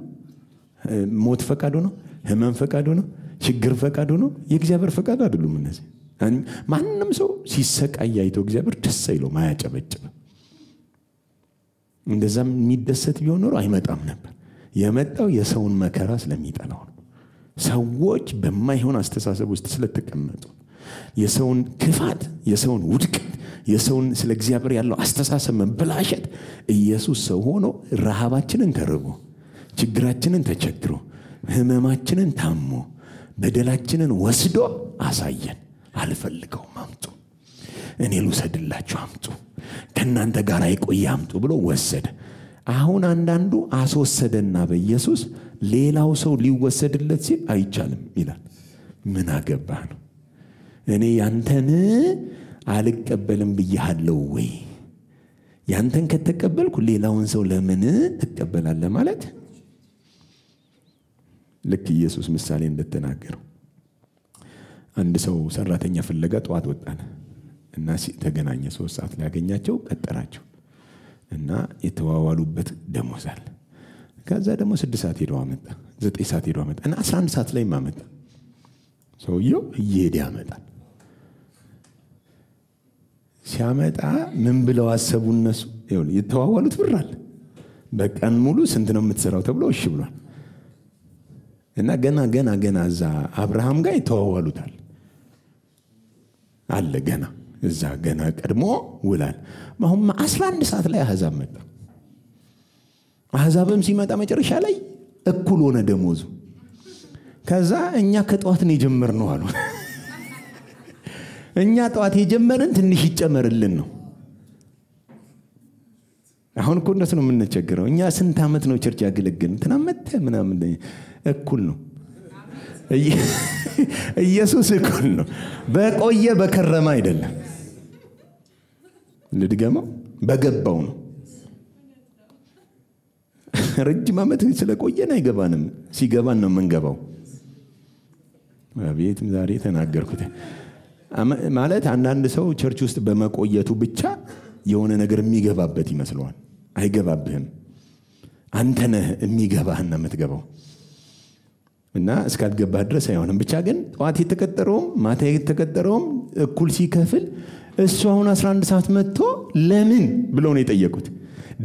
Speaker 1: ሞት ፈቃዱ ነው ህመም ፈቃዱ ነው ችግር ፈቃዱ ነው የእግዚአብሔር ፈቃድ አይደለም እነዚህ ማንንም ሰው ሲሰቃይ አይቶ እግዚአብሔር ደስ አይለው ማያጨበጭብ እንደዛም የሚደሰት ቢሆን ኖሮ አይመጣም ነበር የመጣው የሰውን መከራ ስለሚጠላው ነው ሰዎች በማይሆን አስተሳሰብ ውስጥ ስለተቀመጡ የሰውን ክፋት የሰውን ውድቀት የሰውን ስለ እግዚአብሔር ያለው አስተሳሰብ መበላሸት ኢየሱስ ሰው ሆኖ ረሃባችንን ተርቦ ችግራችንን ተቸግሮ ህመማችንን ታሞ በደላችንን ወስዶ አሳየን አልፈልገውም አምጡ እኔ ልውሰድላችሁ አምጡ ከናንተ ጋር አይቆይ አምጡ ብሎ ወሰደ አሁን አንዳንዱ አስወሰደና በኢየሱስ ሌላው ሰው ሊወሰድለት ሲል አይቻልም ይላል ምን አገባህ ነው እኔ ያንተን አልቀበልም ብያለሁ ወይ ያንተን ከተቀበልኩ ሌላውን ሰው ለምን ትቀበላለህ ማለት ልክ ኢየሱስ ምሳሌ እንደተናገረው አንድ ሰው ሰራተኛ ፍለጋ ጧት ወጣነ እና ተገናኘ 3 ሰዓት ላይ ያገኛቸው ቀጠራቸው እና የተዋዋሉበት ደሞዝ አለ ከዛ ደግሞ 6 ሰዓት ሄዶ አመጣ 9 ሰዓት ሄዶ አመጣ እና 11 ሰዓት ላይ ማመጣ ሰውየው እየሄደ ያመጣል ሲያመጣ ምን ብለው አሰቡ እነሱ ይኸውልህ የተዋዋሉት ብር አለ በቀን ሙሉ ስንት ነው የምትሰራው ተብሎ እሺ ብሏል እና ገና እዛ አብርሃም ጋር የተዋዋሉታል አለ ገና እዛ ገና ቀድሞ ውላል አሁን 11 ሰዓት ላይ አህዛብ መጣ አህዛብም ሲመጣ መጨረሻ ላይ እኩል ሆነ ደሞዙ ከዛ እኛ ከጧት ነው የጀመርነው አሉ እኛ ጧት የጀመርን ትንሽ ይጨመርልን ነው አሁን እኮ እንደሱ ነው የምንቸገረው እኛ ስንት አመት ነው ቸርች ያገለግልን ተናመተ ምናምን እኩል ነው ኢየሱስ እኩል ነው በቆየ በከረማ አይደለም ልድገመው በገባው ነው ረጅም አመት ስለቆየን አይገባንም ሲገባን ነው መንገባው አቤት ዛሬ ተናገርኩት ማለት አንዳንድ ሰው ቸርች ውስጥ በመቆየቱ ብቻ የሆነ ነገር የሚገባበት ይመስለዋል አይገባብህም አንተ ነህ የሚገባህና የምትገባው እና እስካልገባህ ድረስ አይሆንም ብቻ ግን ጧት የተቀጠረውም ማታ የተቀጠረውም እኩል ሲከፍል እሱ አሁን 11 ሰዓት መጥቶ ለምን ብለው ነው የጠየቁት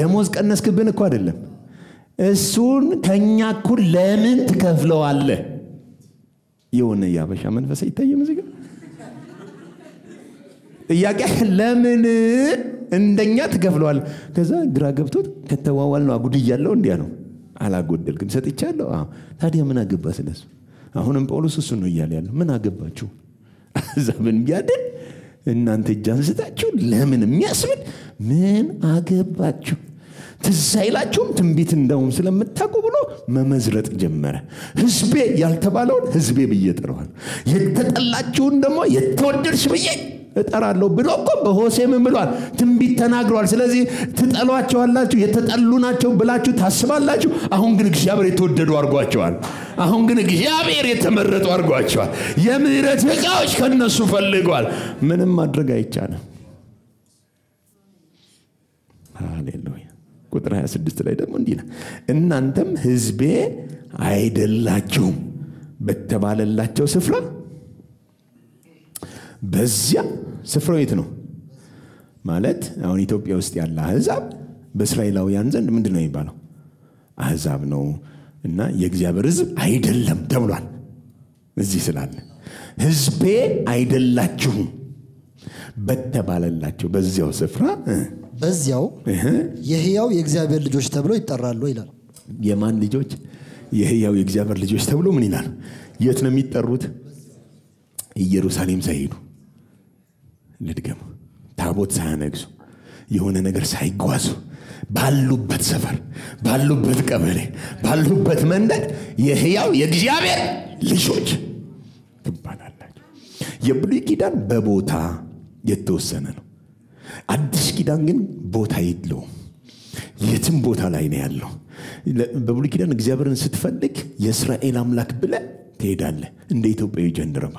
Speaker 1: ደሞዝ ቀነስክብን እኮ አይደለም እሱን ከኛ እኩል ለምን ትከፍለዋለህ የሆነ ያበሻ መንፈስ ይታየም እዚህ ጋር ጥያቄ ለምን እንደኛ ትከፍለዋል ከዛ ግራ ገብቶት ከተዋዋል ነው አጉድያለሁ እንዲያ ነው አላጎደልኩም ሰጥቻለሁ ታዲያ ምን አገባ ስለሱ አሁንም ጳውሎስ እሱ ነው ይያል ምን አገባችሁ አዛብን ቢያደን እናንተ ጃንስታችሁ ለምን የሚያስብል ምን አገባችሁ ትሳይላችሁም ትንቢት እንደውም ስለምታቁ ብሎ መመዝረጥ ጀመረ ህዝቤ ያልተባለውን ህዝቤ ብዬ ጠራዋል የተጠላችሁን ደግሞ የተወደድሽ ብዬ እጠራለሁ ብሎ እኮ በሆሴዕ ምን ብሏል? ትንቢት ተናግሯል። ስለዚህ ትጠሏቸዋላችሁ፣ የተጠሉ ናቸው ብላችሁ ታስባላችሁ። አሁን ግን እግዚአብሔር የተወደዱ አድርጓቸዋል። አሁን ግን እግዚአብሔር የተመረጡ አድርጓቸዋል። የምህረት ዕቃዎች ከነሱ ፈልጓል። ምንም ማድረግ አይቻልም። ሃሌሉያ። ቁጥር 26 ላይ ደግሞ እንዲህ ነው፣ እናንተም ሕዝቤ አይደላችሁም በተባለላቸው ስፍራ በዚያ ስፍራው የት ነው ማለት? አሁን ኢትዮጵያ ውስጥ ያለ አሕዛብ በእስራኤላውያን ዘንድ ምንድነው የሚባለው? አሕዛብ ነው እና የእግዚአብሔር ሕዝብ አይደለም ተብሏል። እዚህ ስላለ ሕዝቤ አይደላችሁም በተባለላቸው በዚያው ስፍራ
Speaker 2: በዚያው የሕያው የእግዚአብሔር ልጆች ተብሎ ይጠራሉ ይላል።
Speaker 1: የማን ልጆች? የሕያው የእግዚአብሔር ልጆች ተብሎ ምን ይላል? የት ነው የሚጠሩት? ኢየሩሳሌም ሳይሄዱ ልድገም፣ ታቦት ሳያነግሱ የሆነ ነገር ሳይጓዙ ባሉበት ሰፈር፣ ባሉበት ቀበሌ፣ ባሉበት መንደር የሕያው የእግዚአብሔር ልጆች ትባላላችሁ። የብሉይ ኪዳን በቦታ የተወሰነ ነው። አዲስ ኪዳን ግን ቦታ የለውም። የትም ቦታ ላይ ነው ያለው። በብሉይ ኪዳን እግዚአብሔርን ስትፈልግ የእስራኤል አምላክ ብለህ ትሄዳለህ። እንደ ኢትዮጵያዊ ጀንደረባ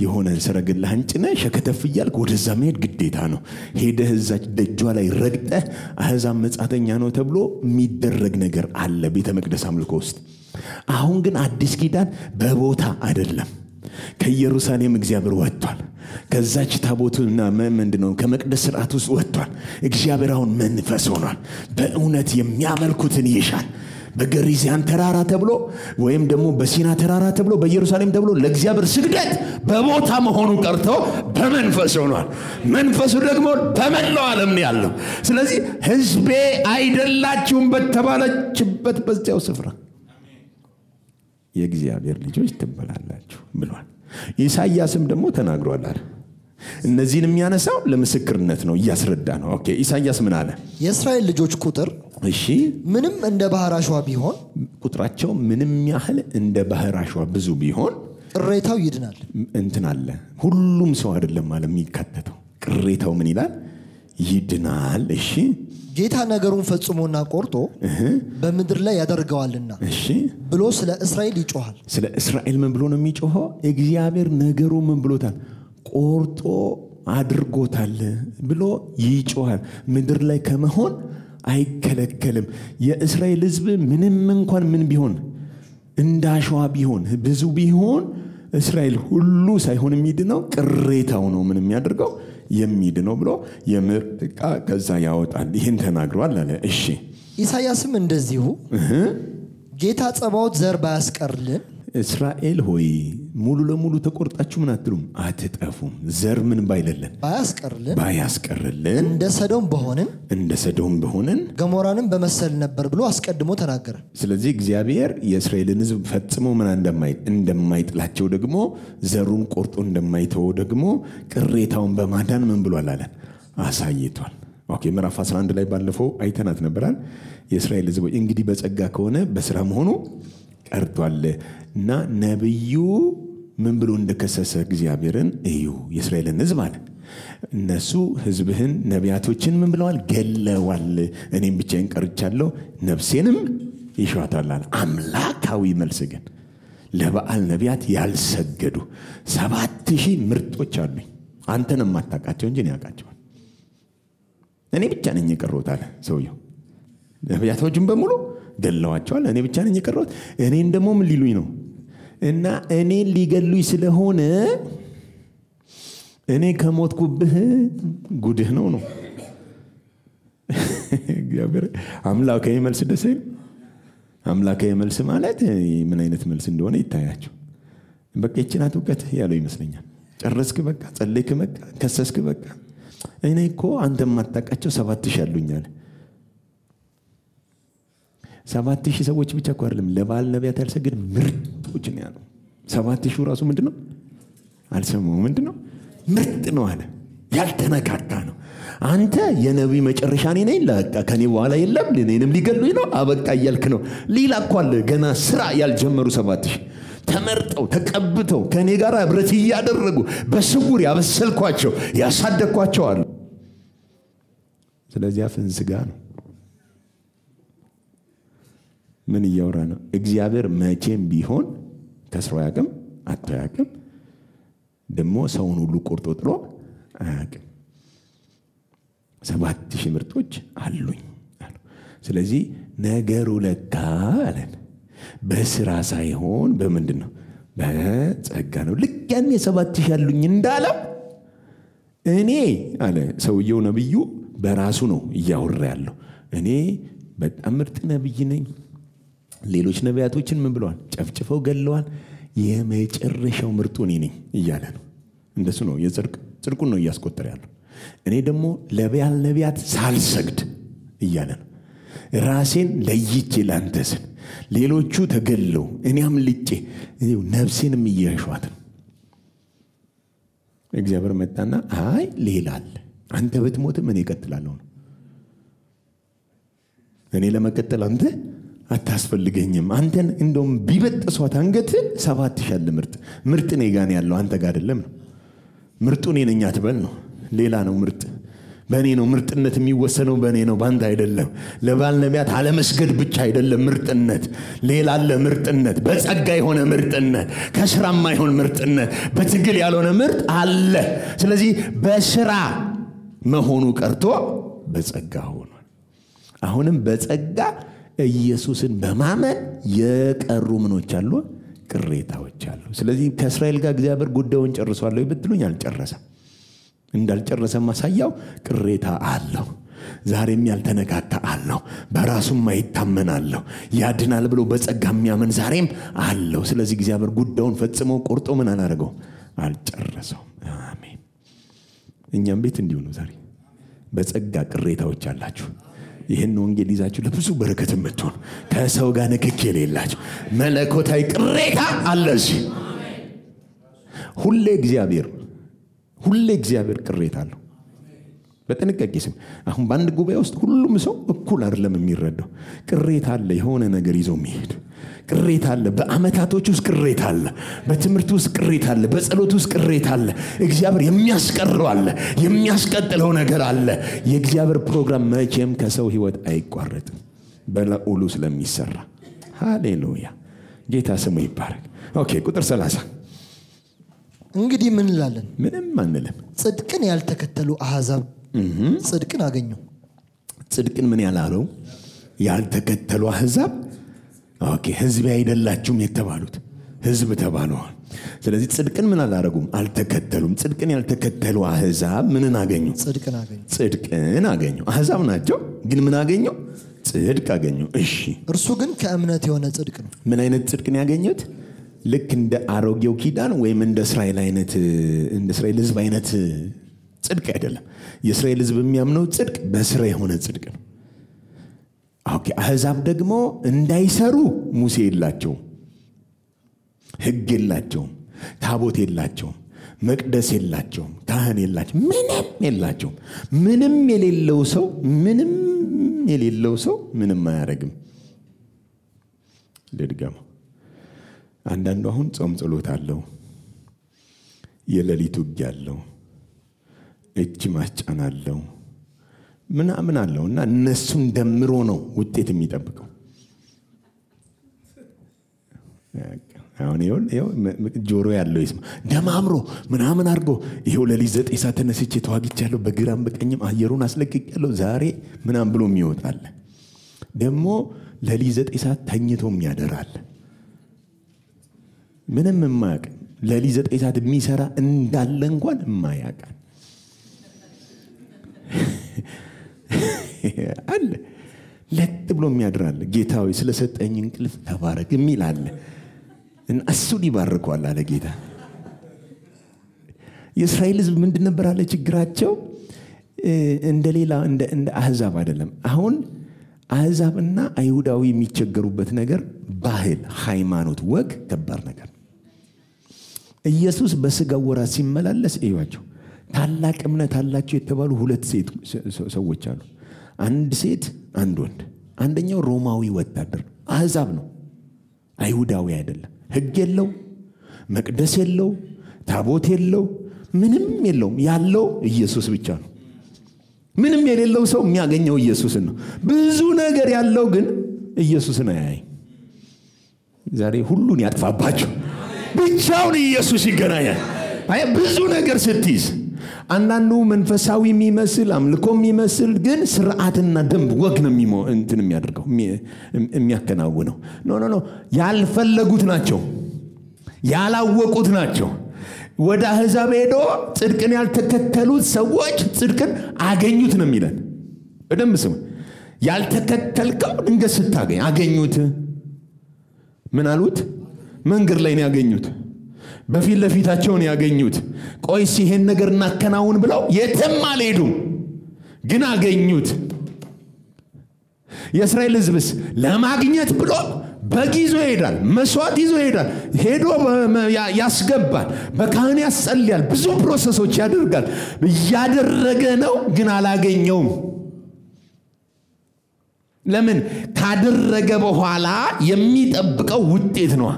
Speaker 1: የሆነ ሰረገላህን ጭነህ ሸከተፍ እያልክ ወደዛ መሄድ ግዴታ ነው። ሄደህ እዛች ደጇ ላይ ረግጠህ አሕዛብ መጻተኛ ነው ተብሎ የሚደረግ ነገር አለ ቤተ መቅደስ አምልኮ ውስጥ። አሁን ግን አዲስ ኪዳን በቦታ አይደለም። ከኢየሩሳሌም እግዚአብሔር ወጥቷል። ከዛች ታቦቱና ምንድነው ከመቅደስ ሥርዓት ውስጥ ወጥቷል። እግዚአብሔር አሁን መንፈስ ሆኗል። በእውነት የሚያመልኩትን ይሻል። በገሪዚያን ተራራ ተብሎ ወይም ደግሞ በሲና ተራራ ተብሎ በኢየሩሳሌም ተብሎ ለእግዚአብሔር ስግደት በቦታ መሆኑ ቀርቶ በመንፈስ ሆኗል። መንፈሱ ደግሞ በመላው ዓለም ነው ያለው። ስለዚህ ሕዝቤ አይደላችሁም በተባለችበት በዚያው ስፍራ የእግዚአብሔር ልጆች ትባላላችሁ ብሏል። ኢሳይያስም ደግሞ ተናግሯል አይደል? እነዚህን የሚያነሳው ለምስክርነት ነው፣ እያስረዳ ነው። ኦኬ፣ ኢሳይያስ ምን አለ?
Speaker 2: የእስራኤል ልጆች ቁጥር
Speaker 1: እሺ
Speaker 2: ምንም እንደ ባህር አሸዋ ቢሆን፣
Speaker 1: ቁጥራቸው ምንም ያህል እንደ ባህር አሸዋ ብዙ ቢሆን
Speaker 2: ቅሬታው ይድናል።
Speaker 1: እንትን አለ፣ ሁሉም ሰው አይደለም ማለት የሚካተተው። ቅሬታው ምን ይላል? ይድናል። እሺ፣
Speaker 2: ጌታ ነገሩን ፈጽሞና ቆርጦ በምድር ላይ ያደርገዋልና
Speaker 1: እሺ
Speaker 2: ብሎ ስለ እስራኤል ይጮሃል።
Speaker 1: ስለ እስራኤል ምን ብሎ ነው የሚጮኸው? እግዚአብሔር ነገሩ ምን ብሎታል? ቆርጦ አድርጎታል ብሎ ይጮሃል። ምድር ላይ ከመሆን አይከለከልም። የእስራኤል ሕዝብ ምንም እንኳን ምን ቢሆን እንዳሸዋ ቢሆን ብዙ ቢሆን እስራኤል ሁሉ ሳይሆን የሚድነው ቅሬታው ነው ምን የሚያደርገው የሚድነው ብሎ የምርቃ ከዛ ያወጣል። ይህን ተናግሯል አለ። እሺ
Speaker 2: ኢሳይያስም እንደዚሁ ጌታ ጸባዖት ዘር ባያስቀርልን፣
Speaker 1: እስራኤል ሆይ ሙሉ ለሙሉ ተቆርጣችሁ ምን አትሉም? አትጠፉም። ዘር ምን ባያስቀርልን እንደ ሰዶም በሆንን
Speaker 2: ገሞራንም በመሰል ነበር ብሎ አስቀድሞ ተናገረ።
Speaker 1: ስለዚህ እግዚአብሔር የእስራኤልን ሕዝብ ፈጽሞ ምን እንደማይጥላቸው ደግሞ ዘሩን ቆርጦ እንደማይተው ደግሞ ቅሬታውን በማዳን ምን ብሏል አለ? አሳይቷል። ኦኬ፣ ምዕራፍ 11 ላይ ባለፈው አይተናት ነበራል። የእስራኤል ሕዝብ እንግዲህ በጸጋ ከሆነ በስራ መሆኑ ቀርቷል እና ነብዩ ምን ብሎ እንደከሰሰ እግዚአብሔርን እዩ። የእስራኤልን ሕዝብ አለ እነሱ ሕዝብህን ነቢያቶችን ምን ብለዋል? ገለዋል። እኔም ብቻዬን ቀርቻለሁ፣ ነፍሴንም ይሻታል አለ። አምላካዊ መልስ ግን ለበዓል ነቢያት ያልሰገዱ 7000 ምርጦች አሉኝ። አንተን የማታውቃቸው እንጂ እኔ አውቃቸዋለሁ። እኔ ብቻ ነኝ የቀረሁት አለ ሰውየው። ነቢያቶችን በሙሉ ገለዋቸዋል፣ እኔ ብቻ ነኝ የቀረሁት። እኔን ደግሞ ምን ሊሉኝ ነው? እና እኔን ሊገሉኝ ስለሆነ እኔ ከሞትኩብህ ጉድህ ነው። እግዚአብሔር አምላካዊ መልስ ደስ ይል። አምላካዊ መልስ ማለት ምን አይነት መልስ እንደሆነ ይታያችሁ። በቃ ይችላል እውቀት ያለው ይመስለኛል። ጨረስክ፣ በቃ ጸለይክ፣ በቃ ከሰስክ፣ በቃ እኔ እኮ አንተ የማታውቃቸው 7000 አሉኛል። 7000 ሰዎች ብቻ እኮ አይደለም ለበዓል ነቢያት ያልሰገድ ምርጦች ነው ያለው። 7000 ራሱ ምንድነው? አልሰማው ምንድነው? ምርጥ ነው አለ። ያልተነካካ ነው። አንተ የነብይ መጨረሻ ነኝ ለቃ ከኔ በኋላ የለም እኔንም ሊገሉኝ ነው አበቃ እያልክ ነው። ሌላ እኮ አለ ገና ስራ ያልጀመሩ 7000 ተመርጠው ተቀብተው ከኔ ጋር ህብረት ያደረጉ በስውር ያበሰልኳቸው ያሳደግኳቸው አሉ። ስለዚህ አፍን ዝጋ ነው። ምን እያወራ ነው? እግዚአብሔር መቼም ቢሆን ከስሮ ያቅም አታያቅም። ደግሞ ሰውን ሁሉ ቆርጦ ጥሎ አያቅም። 7000 ምርጦች አሉኝ አሉ። ስለዚህ ነገሩ ለካ አለን በስራ ሳይሆን በምንድነው? በጸጋ ነው። ልክ ያኔ 7000 አሉኝ እንዳለው እኔ አለ ሰውየው ነብዩ በራሱ ነው እያወራ ያለው። እኔ በጣም ምርጥ ነብይ ነኝ። ሌሎች ነቢያቶችን ምን ብለዋል? ጨፍጭፈው ገለዋል። የመጨረሻው ምርጡ እኔ ነኝ እያለ ነው። እንደሱ ነው ጽድቁን ነው እያስቆጠረ ያለው። እኔ ደግሞ ለበዓል ነቢያት ሳልሰግድ እያለ ነው። ራሴን ለይቼ ላንተ ስል ሌሎቹ ተገለው እኔ አምልጬ ነፍሴንም እያሸዋት ነው። እግዚአብሔር መጣና አይ ሌላ አለ፣ አንተ ብትሞትም እኔ እቀጥላለሁ ነው። እኔ ለመቀጠል አንተ አታስፈልገኝም። አንተን እንደውም ቢበጥሷት አንገትን 7000 አለ ምርጥ እኔ ጋር ያለው አንተ ጋር አይደለም ነው። ምርጡ እኔ ነኝ አትበል ነው። ሌላ ነው ምርጥ። በእኔ ነው ምርጥነት የሚወሰነው፣ በእኔ ነው ባንተ አይደለም። ለበዓል ነቢያት አለመስገድ ብቻ አይደለም ምርጥነት። ሌላ አለ ምርጥነት፣ በጸጋ የሆነ ምርጥነት፣ ከስራማ የሆነ ምርጥነት፣ በትግል ያልሆነ ምርጥ አለ። ስለዚህ በስራ መሆኑ ቀርቶ በጸጋ ሆኗል። አሁንም በጸጋ ኢየሱስን በማመን የቀሩ ምኖች አሉ? ቅሬታዎች አሉ። ስለዚህ ከእስራኤል ጋር እግዚአብሔር ጉዳዩን ጨርሷል ብትሉኝ አልጨረሰም። እንዳልጨረሰ ማሳያው ቅሬታ አለው። ዛሬም ያልተነካካ አለው። በራሱም ማይታመናለው ያድናል ብሎ በጸጋ የሚያምን ዛሬም አለው። ስለዚህ እግዚአብሔር ጉዳዩን ፈጽሞ ቆርጦ ምን አላደረገው? አልጨረሰው። አሜን። እኛም ቤት እንዲሁ ነው። ዛሬ በጸጋ ቅሬታዎች አላችሁ። ይህን ወንጌል ይዛችሁ ለብዙ በረከት የምትሆኑ ከሰው ጋር ንክኪ የሌላችሁ መለኮታዊ ቅሬታ አለ እዚህ። ሁሌ እግዚአብሔር ቅሬታ አለው። በጥንቃቄ ስም አሁን በአንድ ጉባኤ ውስጥ ሁሉም ሰው እኩል አይደለም የሚረዳው። ቅሬታ አለ። የሆነ ነገር ይዞ የሚሄድ ቅሬታ አለ። በአመታቶች ውስጥ ቅሬታ አለ። በትምህርት ውስጥ ቅሬታ አለ። በጸሎት ውስጥ ቅሬታ አለ። እግዚአብሔር የሚያስቀረው አለ፣ የሚያስቀጥለው ነገር አለ። የእግዚአብሔር ፕሮግራም መቼም ከሰው ህይወት አይቋረጥም በላኡሉ ስለሚሰራ። ሃሌሉያ! ጌታ ስሙ ይባረክ። ኦኬ ቁጥር 30
Speaker 2: እንግዲህ ምን እንላለን?
Speaker 1: ምንም አንልም።
Speaker 2: ጽድቅን ያልተከተሉ አሕዛብ ጽድቅን አገኙ።
Speaker 1: ጽድቅን ምን ያላለው? ያልተከተሉ አሕዛብ። ኦኬ ህዝብ አይደላችሁም የተባሉት ህዝብ ተባለዋል። ስለዚህ ጽድቅን ምን አላረጉም? አልተከተሉም። ጽድቅን ያልተከተሉ አሕዛብ ምንን አገኙ? ጽድቅን አገኙ። አሕዛብ ናቸው ግን ምን አገኙ? ጽድቅ አገኙ። እሺ
Speaker 2: እርሱ ግን ከእምነት የሆነ ጽድቅ ነው።
Speaker 1: ምን አይነት ጽድቅ ነው ያገኙት? ልክ እንደ አሮጌው ኪዳን ወይም እንደ እስራኤል ህዝብ አይነት ጽድቅ አይደለም። የእስራኤል ህዝብ የሚያምነው ጽድቅ በስራ የሆነ ጽድቅ ነው። ኦኬ አሕዛብ ደግሞ እንዳይሰሩ ሙሴ የላቸውም፣ ህግ የላቸውም፣ ታቦት የላቸውም፣ መቅደስ የላቸውም፣ ካህን የላቸውም፣ ምንም የላቸውም። ምንም የሌለው ሰው ምንም አያረግም። ልድገመው። አንዳንዱ አሁን ጾም ጸሎት አለው፣ የሌሊት ውጊያ አለው፣ እጅ ማስጫን አለው፣ ምናምን አለውና እነሱን ደምሮ ነው ውጤት የሚጠብቀው። አሁን ይሄው ጆሮ ያለው ይስማ። ደማምሮ ምናምን አድርጎ ይሄው ለሊት 9 ሰዓት ተነስቼ ተዋግቻለሁ፣ በግራም በቀኝም አየሩን አስለቅቄያለሁ ዛሬ ምናምን ብሎ የሚወጣል። ደግሞ ለሊት 9 ሰዓት ተኝቶም ያደራል። ምንም የማያውቅ ለሊት 9 ሰዓት የሚሰራ እንዳለ እንኳን የማያውቅ አለ። ለጥ ብሎ የሚያድራል። ጌታዊ ስለሰጠኝ እንቅልፍ ተባረክ የሚል አለ። እና እሱን ይባርካል አለ ጌታ። የእስራኤል ህዝብ ምንድን ነበር አለ ችግራቸው? እንደሌላ እንደ አሕዛብ አይደለም። አሁን አሕዛብና አይሁዳዊ የሚቸገሩበት ነገር ባህል፣ ሃይማኖት፣ ወግ ከባድ ነገር። ኢየሱስ በስጋው ወራት ሲመላለስ እዩዋቸው። ታላቅ እምነት አላቸው የተባሉ 2 ሰዎች አሉ። አንድ ሴት አንድ ወንድ። አንደኛው ሮማዊ ወታደር አሕዛብ ነው፣ አይሁዳዊ አይደለም። ሕግ የለው፣ መቅደስ የለው፣ ታቦት የለው፣ ምንም የለው። ያለው ኢየሱስ ብቻ ነው። ምንም የሌለው ሰው የሚያገኘው ኢየሱስን ነው። ብዙ ነገር ያለው ግን ኢየሱስን አያይ። ዛሬ ሁሉን ያጥፋባችሁ፣ ብቻውን ኢየሱስ ይገናኛል። አይ ብዙ ነገር ስትይዝ አንዳንዱ መንፈሳዊ የሚመስል አምልኮ የሚመስል ግን ስርዓትና ደንብ ወግ ነው እንትን የሚያደርገው የሚያከናውነው። ኖ ያልፈለጉት ናቸው፣ ያላወቁት ናቸው። ወደ አሕዛብ ሄዶ ጽድቅን ያልተከተሉት ሰዎች ጽድቅን አገኙት ነው የሚለን። በደንብ ስሙ። ያልተከተልከው ድንገት ስታገኝ አገኙት። ምን አሉት? መንገድ ላይ ነው ያገኙት፣ በፊት ለፊታቸው ነው ያገኙት። ቆይስ ይሄን ነገር እናከናውን ብለው የትም አልሄዱም፣ ግን አገኙት። የእስራኤል ሕዝብስ ለማግኘት ብሎ በግ ይዞ ይሄዳል፣ መስዋዕት ይዞ ይሄዳል፣ ሄዶ ያስገባል፣ በካህን ያስጸልያል፣ ብዙ ፕሮሰሶች ያደርጋል። እያደረገ ነው፣ ግን አላገኘውም። ለምን? ካደረገ በኋላ የሚጠብቀው ውጤት ነው።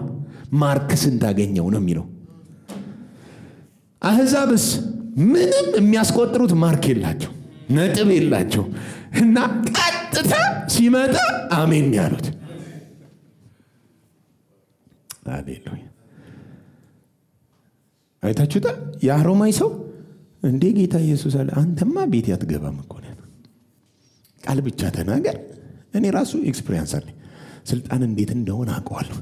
Speaker 1: ማርክስ እንዳገኘው ነው የሚለው። አሕዛብስ ምንም የሚያስቆጥሩት ማርክ የላቸው፣ ነጥብ የላቸው እና ቀጥታ ሲመጣ አሜን ያሉት። ሃሌሉያ። አይታችሁታል? የአሮማይ ሰው እንዴ ጌታ ኢየሱስ አለ፣ አንተማ ቤት ያትገባም እኮ ነህ፣ ቃል ብቻ ተናገር። እኔ ራሱ ኤክስፒሪየንስ አለኝ፣ ስልጣን እንዴት እንደሆነ አውቀዋለሁ።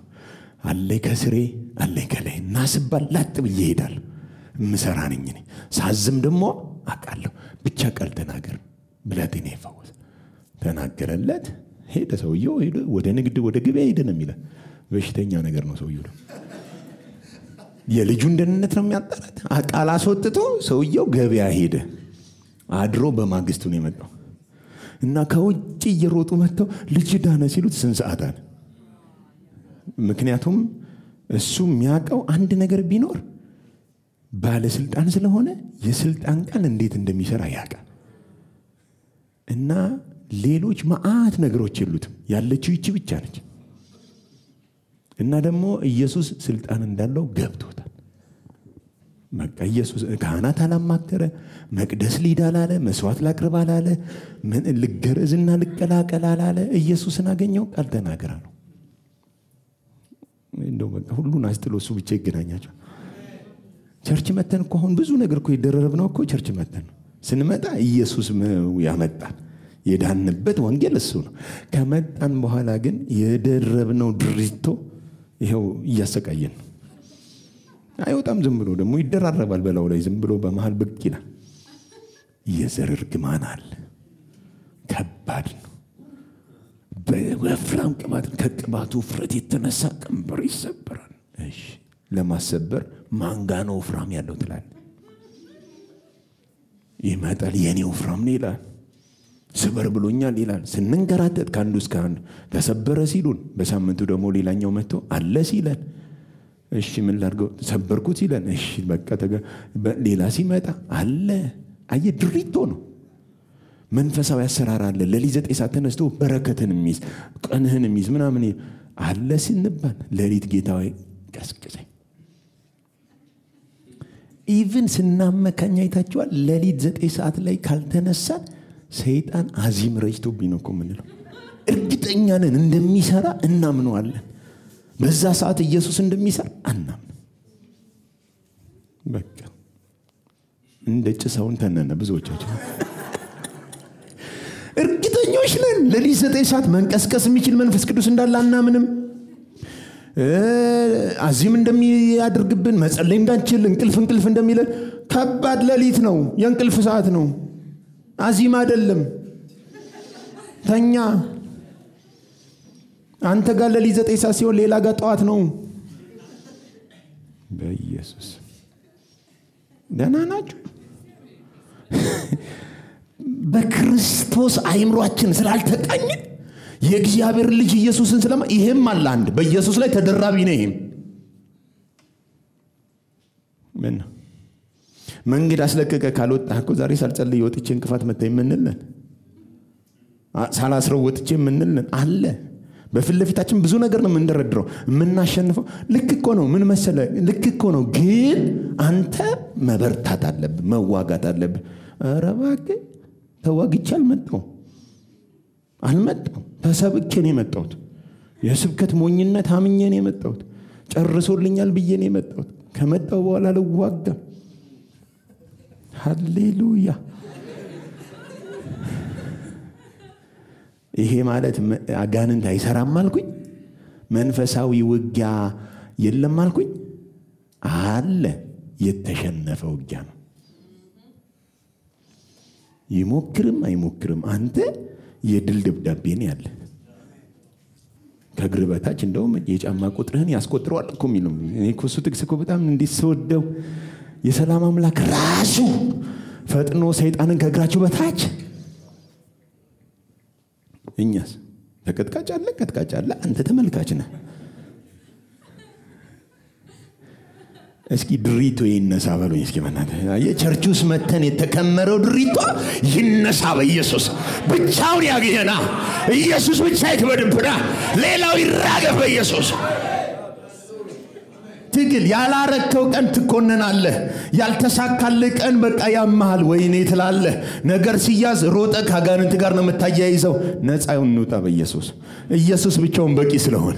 Speaker 1: አለኝ ከስሬ አለኝ ከላይ እና ስባል ላጥ ብዬ እሄዳለሁ። ምሰራ ነኝ እኔ። ሳዝም ደግሞ አውቃለሁ። ብቻ ቃል ተናገር ብለቴን ይፈወስ። ተናገረለት፣ ሄደ። ሰውየው ሄደ፣ ወደ ንግድ ወደ ገበያ ሄደ ነው የሚለው። በሽተኛ ነገር ነው ሰውየው። የልጁን ደህንነት ነው የሚያጣራት። ቃል አስወጥቶ ሰውየው ገበያ ሄደ። አድሮ በማግስቱ ነው የመጣው እና ከውጭ እየሮጡ መጥተው ልጅ ዳነ ሲሉት ስንት ሰዓት አለ። ምክንያቱም እሱ የሚያውቀው አንድ ነገር ቢኖር ባለስልጣን ስለሆነ የስልጣን ቃል እንዴት እንደሚሰራ ያውቃል። እና ሌሎች መዓት ነገሮች የሉትም፣ ያለችው ይቺ ብቻ ነች። እና ደግሞ ኢየሱስ ስልጣን እንዳለው ገብቶታል። በቃ ኢየሱስ ካህናት አላማከረ፣ መቅደስ ሊድ አላለ፣ መስዋዕት ላቅርብ አላለ፣ ምን ልገረዝና ልቀላቀል አላለ። ኢየሱስን አገኘው፣ ቃል ተናገራ ነው። እንደው በቃ ሁሉን አስጥሎ እሱ ብቻ ይገናኛቸው። ቸርች መተን እኮ አሁን ብዙ ነገር እኮ ይደረረብነው እኮ ቸርች መተን ነው። ስንመጣ ኢየሱስ ያመጣል። የዳንበት ወንጌል እሱ ነው። ከመጣን በኋላ ግን የደረብነው ድሪቶ ይሄው እያሰቃየን ነው። አይወጣም፣ ዝም ብሎ ደግሞ ይደራረባል በላው ላይ፣ ዝም ብሎ በመሃል ብቅ ይላል። የዘር እርግማን አለ፣ ከባድ ነው። በወፍራም ቅባት ከቅባቱ ውፍረት የተነሳ ቀንበር ይሰበራል። እሺ ለማሰበር ማንጋኖ ወፍራም ያለው ትላል። ይመጣል፣ የኔ ወፍራም ነው ይላል። ስበር ብሎኛል ይላል። ስንንገራተት ከአንዱ እስከ አንዱ ተሰበረ ሲሉን፣ በሳምንቱ ደግሞ ሌላኛው መጥቶ አለ ሲለን፣ እሺ ምን ላድርገው ሰበርኩት ሲለን፣ እሺ በቃ ሌላ ሲመጣ አለ። አየ ድሪቶ ነው። መንፈሳዊ አሰራር አለ። ለሊት 9 ሰዓት ተነስቶ በረከትን የሚይዝ ቀንህን የሚይዝ ምናምን አለ ሲንባል፣ ለሊት ጌታዬ ቀስቅሰኝ። ኢቭን ስናመካኝ አይታችኋል። ለሊት 9 ሰዓት ላይ ካልተነሳን ሰይጣን አዚም ረጅቶብኝ ነው እኮ የምንለው። እርግጠኛ ነን እንደሚሰራ እናምነዋለን። በዛ ሰዓት ኢየሱስ እንደሚሰራ አናምንም። በቃ እንደ ጭሳውን ተነነ ብዙዎቻችን እርግጠኞች ነን። ለሊት 9 ሰዓት መንቀስቀስ የሚችል መንፈስ ቅዱስ እንዳለ አናምንም። አዚም እንደሚያደርግብን መጸለይ እንዳንችል እንቅልፍ እንደሚለን ከባድ ለሊት ነው። የእንቅልፍ ሰዓት ነው። አዚም አይደለም። ተኛ። አንተ ጋር ለሊት 9 ሰዓት ሲሆን ሌላ ጋር ጠዋት ነው። በኢየሱስ ደህና ናችሁ? በክርስቶስ አይምሮአችን ስላልተቃኘ የእግዚአብሔር ልጅ ኢየሱስን ስለማ ይሄም አለ አንድ በኢየሱስ ላይ ተደራቢ ነው። ይሄም ምን መንገድ አስለቀቀ ካልወጣህ እኮ ዛሬ ሳልጸልይ ወጥቼ እንቅፋት መታኝ ምንልን፣ ሳላስረው ወጥቼ ምንልን አለ። በፊት ለፊታችን ብዙ ነገር ነው የምንደረድረው የምናሸንፈው ልክ እኮ ነው ምን መሰለ ልክ እኮ ነው ግን አንተ መበርታት አለብህ መዋጋት አለብህ ኧረ እባክህ ተዋግቼ አልመጣሁም ተሰብኬ ነው የመጣሁት የስብከት ሞኝነት አምኜ ነው የመጣሁት ጨርሶልኛል ብዬ ነው የመጣሁት ከመጣሁ በኋላ ልዋጋ ሃሌሉያ ይሄ ማለት አጋንንት አይሰራም አልኩኝ መንፈሳዊ ውጊያ የለም አልኩኝ አለ የተሸነፈ ውጊያ ነው ይሞክርም አይሞክርም አንተ የድል ደብዳቤ ነው ያለ ከግርበታች እንደውም የጫማ ቁጥርህን ያስቆጥረዋል እኮ የሚለው እኔ እኮ እሱ ጥቅስ እኮ በጣም እንዲስወደው የሰላም አምላክ ራሱ ፈጥኖ ሰይጣንን ከእግራችሁ በታች እኛስ ተቀጥቃጭ አለ አንተ ተመልካች ነህ እስኪ ድሪቶ ይነሳ በሉኝ እስኪ በእናትህ የቸርቹስ መተን የተከመረው ድሪቶ ይነሳ በኢየሱስ ብቻውን ያገኘና ኢየሱስ ብቻ ይክበድብና ሌላው ይራገፍ በኢየሱስ ትግል ያላረከው ቀን ትኮነናለህ ያልተሳካልህ ቀን በቃ ያማል ወይኔ ትላለህ ነገር ሲያዝ ሮጠ ካጋንንት ጋር ነው የምታያይዘው ነፃው እንውጣ በኢየሱስ ኢየሱስ ብቻውን በቂ ስለሆነ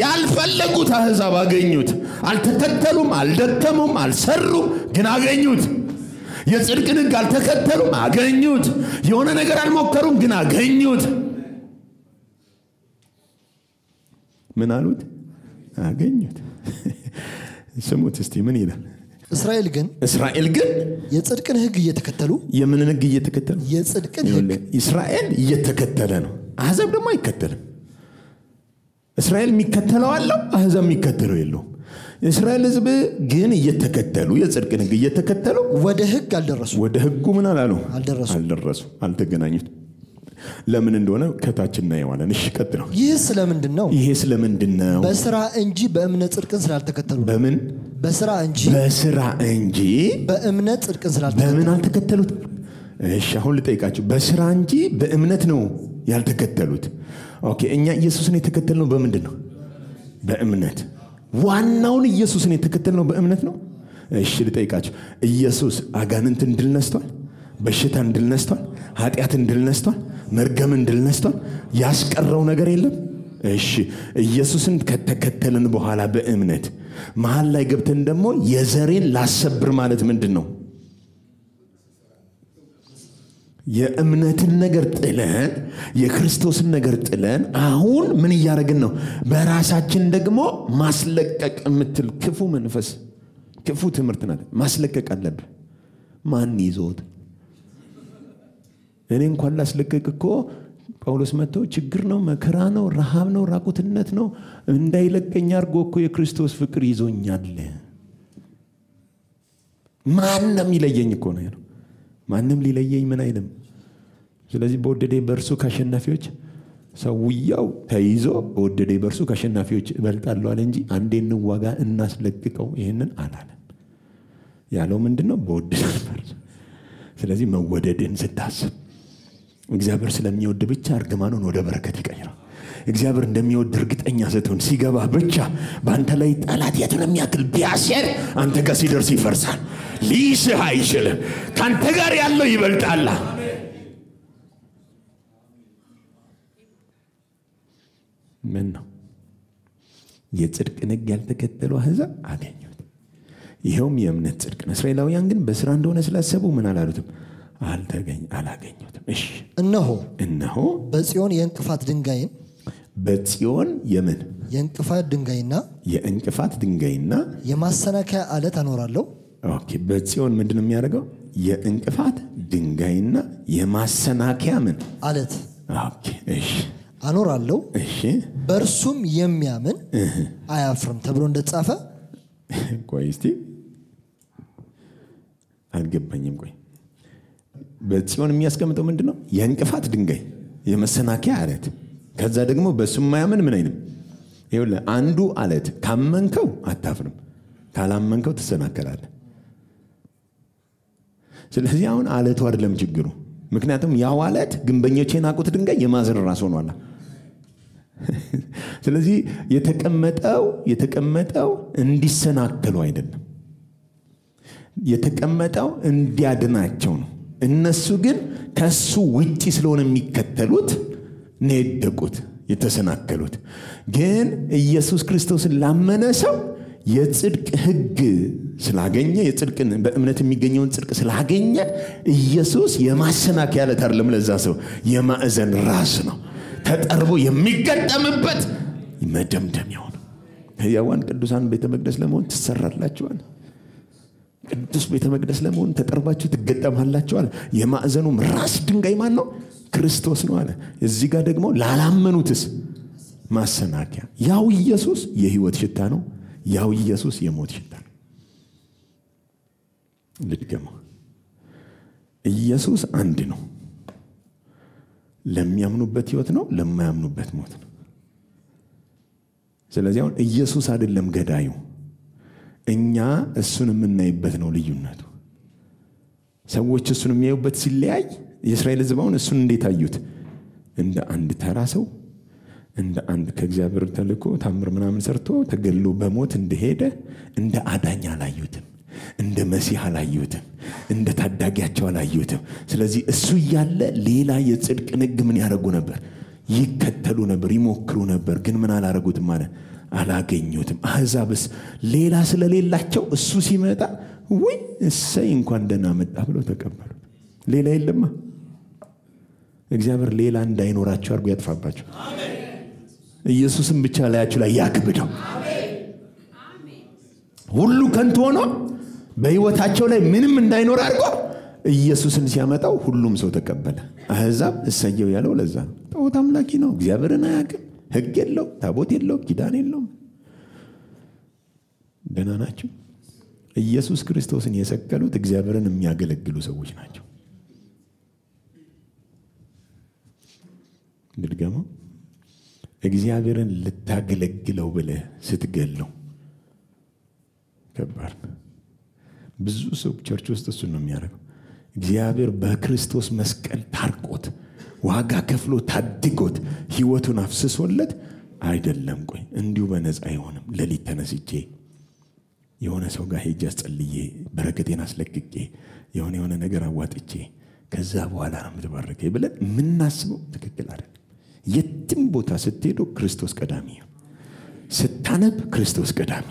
Speaker 1: ያልፈለጉት አህዛብ አገኙት አልተከተሉም አልደከሙም አልሰሩም ግን አገኙት የጽድቅን ሕግ አልተከተሉም አገኙት የሆነ ነገር አልሞከሩም ግን አገኙት ምን አሉት አገኙት ስሙት እስቲ ምን ይላል እስራኤል ግን
Speaker 2: የጽድቅን ሕግ እየተከተሉ
Speaker 1: የምንን ሕግ እየተከተሉ
Speaker 2: የጽድቅን ሕግ
Speaker 1: እስራኤል እየተከተለ ነው አህዛብ ደግሞ አይከተልም እስራኤል የሚከተለው አለው አህዛብ የሚከተለው የለውም እስራኤል ሕዝብ ግን እየተከተሉ የጽድቅን ሕግ እየተከተሉ
Speaker 2: ወደ ሕግ አልደረሱ
Speaker 1: ወደ ሕጉ ምን አላሉ
Speaker 2: አልደረሱ
Speaker 1: አልተገናኙት ለምን እንደሆነ ከታችና ይዋለን እሺ ቀጥለው
Speaker 2: ይሄ ስለምንድነው
Speaker 1: በስራ
Speaker 2: እንጂ በእምነት ጽድቅን ስላልተከተሉ
Speaker 1: በምን
Speaker 2: በስራ እንጂ በእምነት ጽድቅን ስላልተከተሉ
Speaker 1: በምን አልተከተሉት እሺ አሁን ልጠይቃችሁ በስራ እንጂ በእምነት ነው ያልተከተሉት ኦኬ እኛ ኢየሱስን የተከተልነው በምንድነው በእምነት ዋናውን ኢየሱስን የተከተልነው በእምነት ነው እሺ ልጠይቃችሁ ኢየሱስ አጋንንትን ድል ነስቷል በሽታን ድል ነስቷል ኃጢአትን ድል ነስቷል መርገምን ድል ነስቷል ያስቀረው ነገር የለም እሺ ኢየሱስን ከተከተልን በኋላ በእምነት መሃል ላይ ገብተን ደግሞ የዘሬን ላሰብር ማለት ምንድነው የእምነትን ነገር ጥለን የክርስቶስን ነገር ጥለን አሁን ምን ያደርግን ነው በራሳችን ደግሞ ማስለቀቅ የምትል ክፉ መንፈስ ክፉ ትምህርት ናት ማስለቀቅ አለብን ማን ይዞት እኔ እንኳን ላስለቀቅ እኮ ጳውሎስ መጥቶ ችግር ነው መከራ ነው ረሃብ ነው ራቁትነት ነው እንዳይለቀኝ አርጎ እኮ የክርስቶስ ፍቅር ይዞኛል ማንንም ይለየኝ እኮ ነው ያለው ማንንም ሊለየኝ ምን አይልም ስለዚህ በወደደ በርሱ ካሸናፊዎች ሰውያው ተይዞ በወደደ በርሱ ካሸናፊዎች ይበልጣሉ አለ እንጂ አንዴ እንዋጋ እናስለቅቀው ይሄንን አላለም ያለው ምንድነው በወደደ በርሱ ስለዚህ መወደድን ስታስብ እግዚአብሔር ስለሚወድ ብቻ እርግማኑን ወደ በረከት ይቀይራል እግዚአብሔር እንደሚወድ እርግጠኛ ስትሆን ሲገባ ብቻ በአንተ ላይ ጠላት የቱንም ያክል ቢያሴር አንተ ጋር ሲደርስ ይፈርሳል ሊስህ አይችልም ካንተ ጋር ያለው ይበልጣል ምን ነው የጽድቅን ሕግ ያልተከተሉ አህዛብ አገኙት ይሄውም የእምነት ጽድቅ ነው እስራኤላውያን ግን በስራ እንደሆነ ስላሰቡ ምን አላሉትም አላገኙትም እሺ እነሆ
Speaker 2: በጽዮን የእንቅፋት ድንጋይና
Speaker 1: የማሰናከያ
Speaker 2: ዓለት አኖራለሁ
Speaker 1: ኦኬ በጽዮን ምንድነው የሚያደርገው የእንቅፋት ድንጋይና የማሰናከያ ዓለት ኦኬ እሺ
Speaker 2: አኖራለሁ
Speaker 1: እሺ
Speaker 2: በርሱም የሚያምን አያፍርም ተብሎ እንደተጻፈ
Speaker 1: ቆይ እስቲ አልገባኝም ቆይ በጽዮን የሚያስቀምጠው ምንድነው የእንቅፋት ድንጋይ የመሰናከያ ዓለት ከዛ ደግሞ በሱም ማያምን ምን አይንም ይኸውልህ አንዱ ዓለት ካመንከው አታፍርም ካላመንከው ትሰናከላለህ ስለዚህ አሁን ዓለቱ አይደለም ችግሩ ምክንያቱም ያው ዓለት ግንበኞች የናቁት ድንጋይ የማዘር ራስ ሆኗል ስለዚህ የተቀመጠው እንዲሰናከሉ አይደለም፣ የተቀመጠው እንዲያድናቸው ነው። እነሱ ግን ከሱ ውጪ ስለሆነ የሚከተሉት ነው የደቁት፣ የተሰናከሉት። ግን ኢየሱስ ክርስቶስን ላመነ ሰው የጽድቅ ሕግ ስላገኘ የጽድቅን በእምነት የሚገኘውን ጽድቅ ስላገኘ ኢየሱስ የማሰናከያ ዓለት አይደለም፣ ለዛ ሰው የማዕዘን ራስ ነው፣ ተጠርቦ የሚገጠምበት መደምደሚያው ነው። ሕያዋን ቅዱሳን ቤተ መቅደስ ለመሆን ትሰራላችኋል። ቅዱስ ቤተ መቅደስ ለመሆን ተጠርባችሁ ትገጠማላችኋል። የማዕዘኑም ራስ ድንጋይ ማን ነው? ክርስቶስ ነው አለ። እዚህ ጋር ደግሞ ላላመኑትስ ማሰናከያ። ያው ኢየሱስ የሕይወት ሽታ ነው፣ ያው ኢየሱስ የሞት ሽታ ነው። ልድገመው፣ ኢየሱስ አንድ ነው። ለሚያምኑበት ሕይወት ነው፣ ለማያምኑበት ሞት ነው። ስለዚህ አሁን ኢየሱስ አይደለም ገዳዩ፣ እኛ እሱን የምናይበት ነው ልዩነቱ። ሰዎች እሱን የሚያዩበት ሲለያይ፣ የእስራኤል ሕዝብ አሁን እሱን እንዴት አዩት? እንደ አንድ ተራ ሰው፣ እንደ አንድ ከእግዚአብሔር ተልኮ ታምር ምናምን ሰርቶ ተገሎ በሞት እንደሄደ እንደ አዳኝ አላዩትም፣ እንደ መሲህ አላዩትም፣ እንደ ታዳጊያቸው አላዩትም። ስለዚህ እሱ እያለ ሌላ የጽድቅ ሕግ ምን ያደርጉ ነበር? ይከተሉ ነበር፣ ይሞክሩ ነበር። ግን ምን አላረጉትም ማለት አላገኙትም። አሕዛብስ ሌላ ስለሌላቸው እሱ ሲመጣ ወይ እሰይ እንኳን ደህና መጣ ብለው ተቀበሉት። ሌላ የለማ። እግዚአብሔር ሌላ እንዳይኖራቸው አድርጎ ያጥፋባቸው። ኢየሱስን ብቻ ላያችሁ ላይ ያክብደው። ሁሉ ከንቱ ሆኖ በሕይወታቸው ላይ ምንም እንዳይኖር አድርጎ ኢየሱስን ሲያመጣው ሁሉም ሰው ተቀበለ። አሕዛብ እሰየው ያለው ለዛ ነው። ጣዖት አምላኪ ነው፣ እግዚአብሔርን አያውቅም፣ ሕግ የለው፣ ታቦት የለው፣ ኪዳን የለውም። ደህና ናቸው። ኢየሱስ ክርስቶስን የሰቀሉት እግዚአብሔርን የሚያገለግሉ ሰዎች ናቸው። ልድገመው፣ እግዚአብሔርን ልታገለግለው ብለህ ስትገለው ከባድ ነው። ብዙ ሰው ቸርች ውስጥ እሱን ነው የሚያደርገው። እግዚአብሔር በክርስቶስ መስቀል ታርቆት ዋጋ ከፍሎ ታድጎት ሕይወቱን አፍስሶለት አይደለም። ቆይ እንዲሁ በነፃ አይሆንም። ሌሊት ተነስቼ የሆነ ሰው ጋር ሄጄ አስጸልዬ በረከቴን አስለቅቄ የሆነ ነገር አዋጥቼ ከዛ በኋላ ነው የምትባረከኝ ብለን የምናስበው ትክክል አይደለም። የትም ቦታ ስትሄዱ ክርስቶስ ቀዳሚ ነው። ስታነብ ክርስቶስ ቀዳሚ፣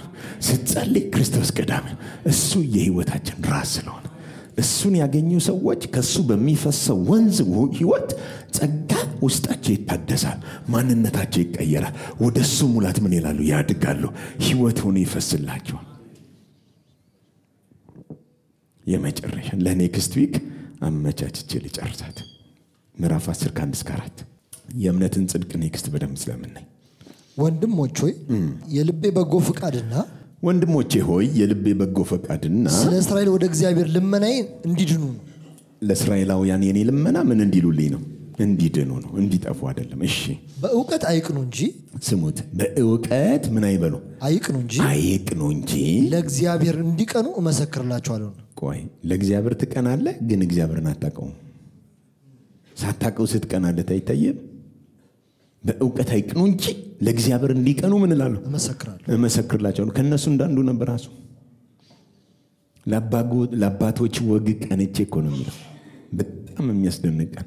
Speaker 1: ስትጸልይ ክርስቶስ ቀዳሚ። እሱ የሕይወታችን ራስ ስለሆነ እሱን ያገኙ ሰዎች ከሱ በሚፈሰው ወንዝ ሕይወት ጸጋ ውስጣቸው ይታደሳል፣ ማንነታቸው ይቀየራል። ወደ እሱ ሙላት ምን ይላሉ? ያድጋሉ። ሕይወት ሆኖ ይፈስላቸዋል። የመጨረሻ ለኔክስት ዊክ አመቻችቼ ልጨርሳት። ምዕራፍ 10 ከ1 እስከ 4 የእምነትን ጽድቅ ኔክስት በደንብ ስለምናይ
Speaker 2: ወንድሞች ሆይ የልቤ በጎ ፈቃድና
Speaker 1: ወንድሞቼ ሆይ የልቤ በጎ ፈቃድና
Speaker 2: ስለ እስራኤል ወደ እግዚአብሔር ልመናዬ እንዲድኑ ነው።
Speaker 1: ለእስራኤላውያን የኔ ልመና ምን እንዲሉልኝ ነው? እንዲድኑ ነው፣ እንዲጠፉ አይደለም። እሺ
Speaker 2: በእውቀት አይቅኑ እንጂ
Speaker 1: ስሙት፣ በእውቀት ምን አይበሉ? አይቅኑ እንጂ
Speaker 2: ለእግዚአብሔር እንዲቀኑ እመሰክርላችኋለሁ።
Speaker 1: ቆይ ለእግዚአብሔር ትቀናለህ፣ ግን እግዚአብሔርን አታውቀውም። ሳታውቀው ስትቀናለህ አይታየም። በእውቀት አይቅኑ እንጂ ለእግዚአብሔር እንዲቀኑ ምን እላለሁ? እመሰክርላቸዋለሁ። ከነሱ እንዳንዱ ነበር። ራሱ ለአባቶች ወግ ቀንቼ እኮ ነው የሚለው። በጣም የሚያስደንቃል።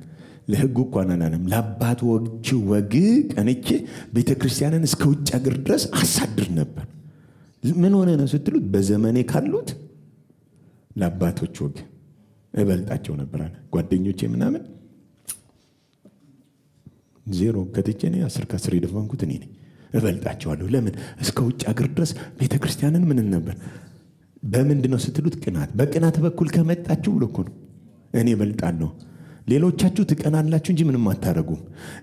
Speaker 1: ለሕጉ እንኳን አላለም። ለአባቶች ወግ ቀንቼ ቤተክርስቲያንን እስከ ውጭ ሀገር ድረስ አሳድር ነበር። ምን ሆነ ነው ስትሉት፣ በዘመኔ ካሉት ለአባቶች ወግ እበልጣቸው ነበር አለ። ጓደኞቼ ምናምን ዜሮ ከትቼ እኔ 10 ከ10 የደፈንኩት እኔ ነኝ። እበልጣቸዋለሁ። ለምን? እስከ ውጭ ሀገር ድረስ ቤተክርስቲያንን ምን ነበር? በምንድን ነው ስትሉት፣ ቅናት። በቅናት በኩል ከመጣችሁ ብሎ እኮ ነው። እኔ እበልጣለሁ። ሌሎቻችሁ ትቀናላችሁ እንጂ ምንም አታረጉም።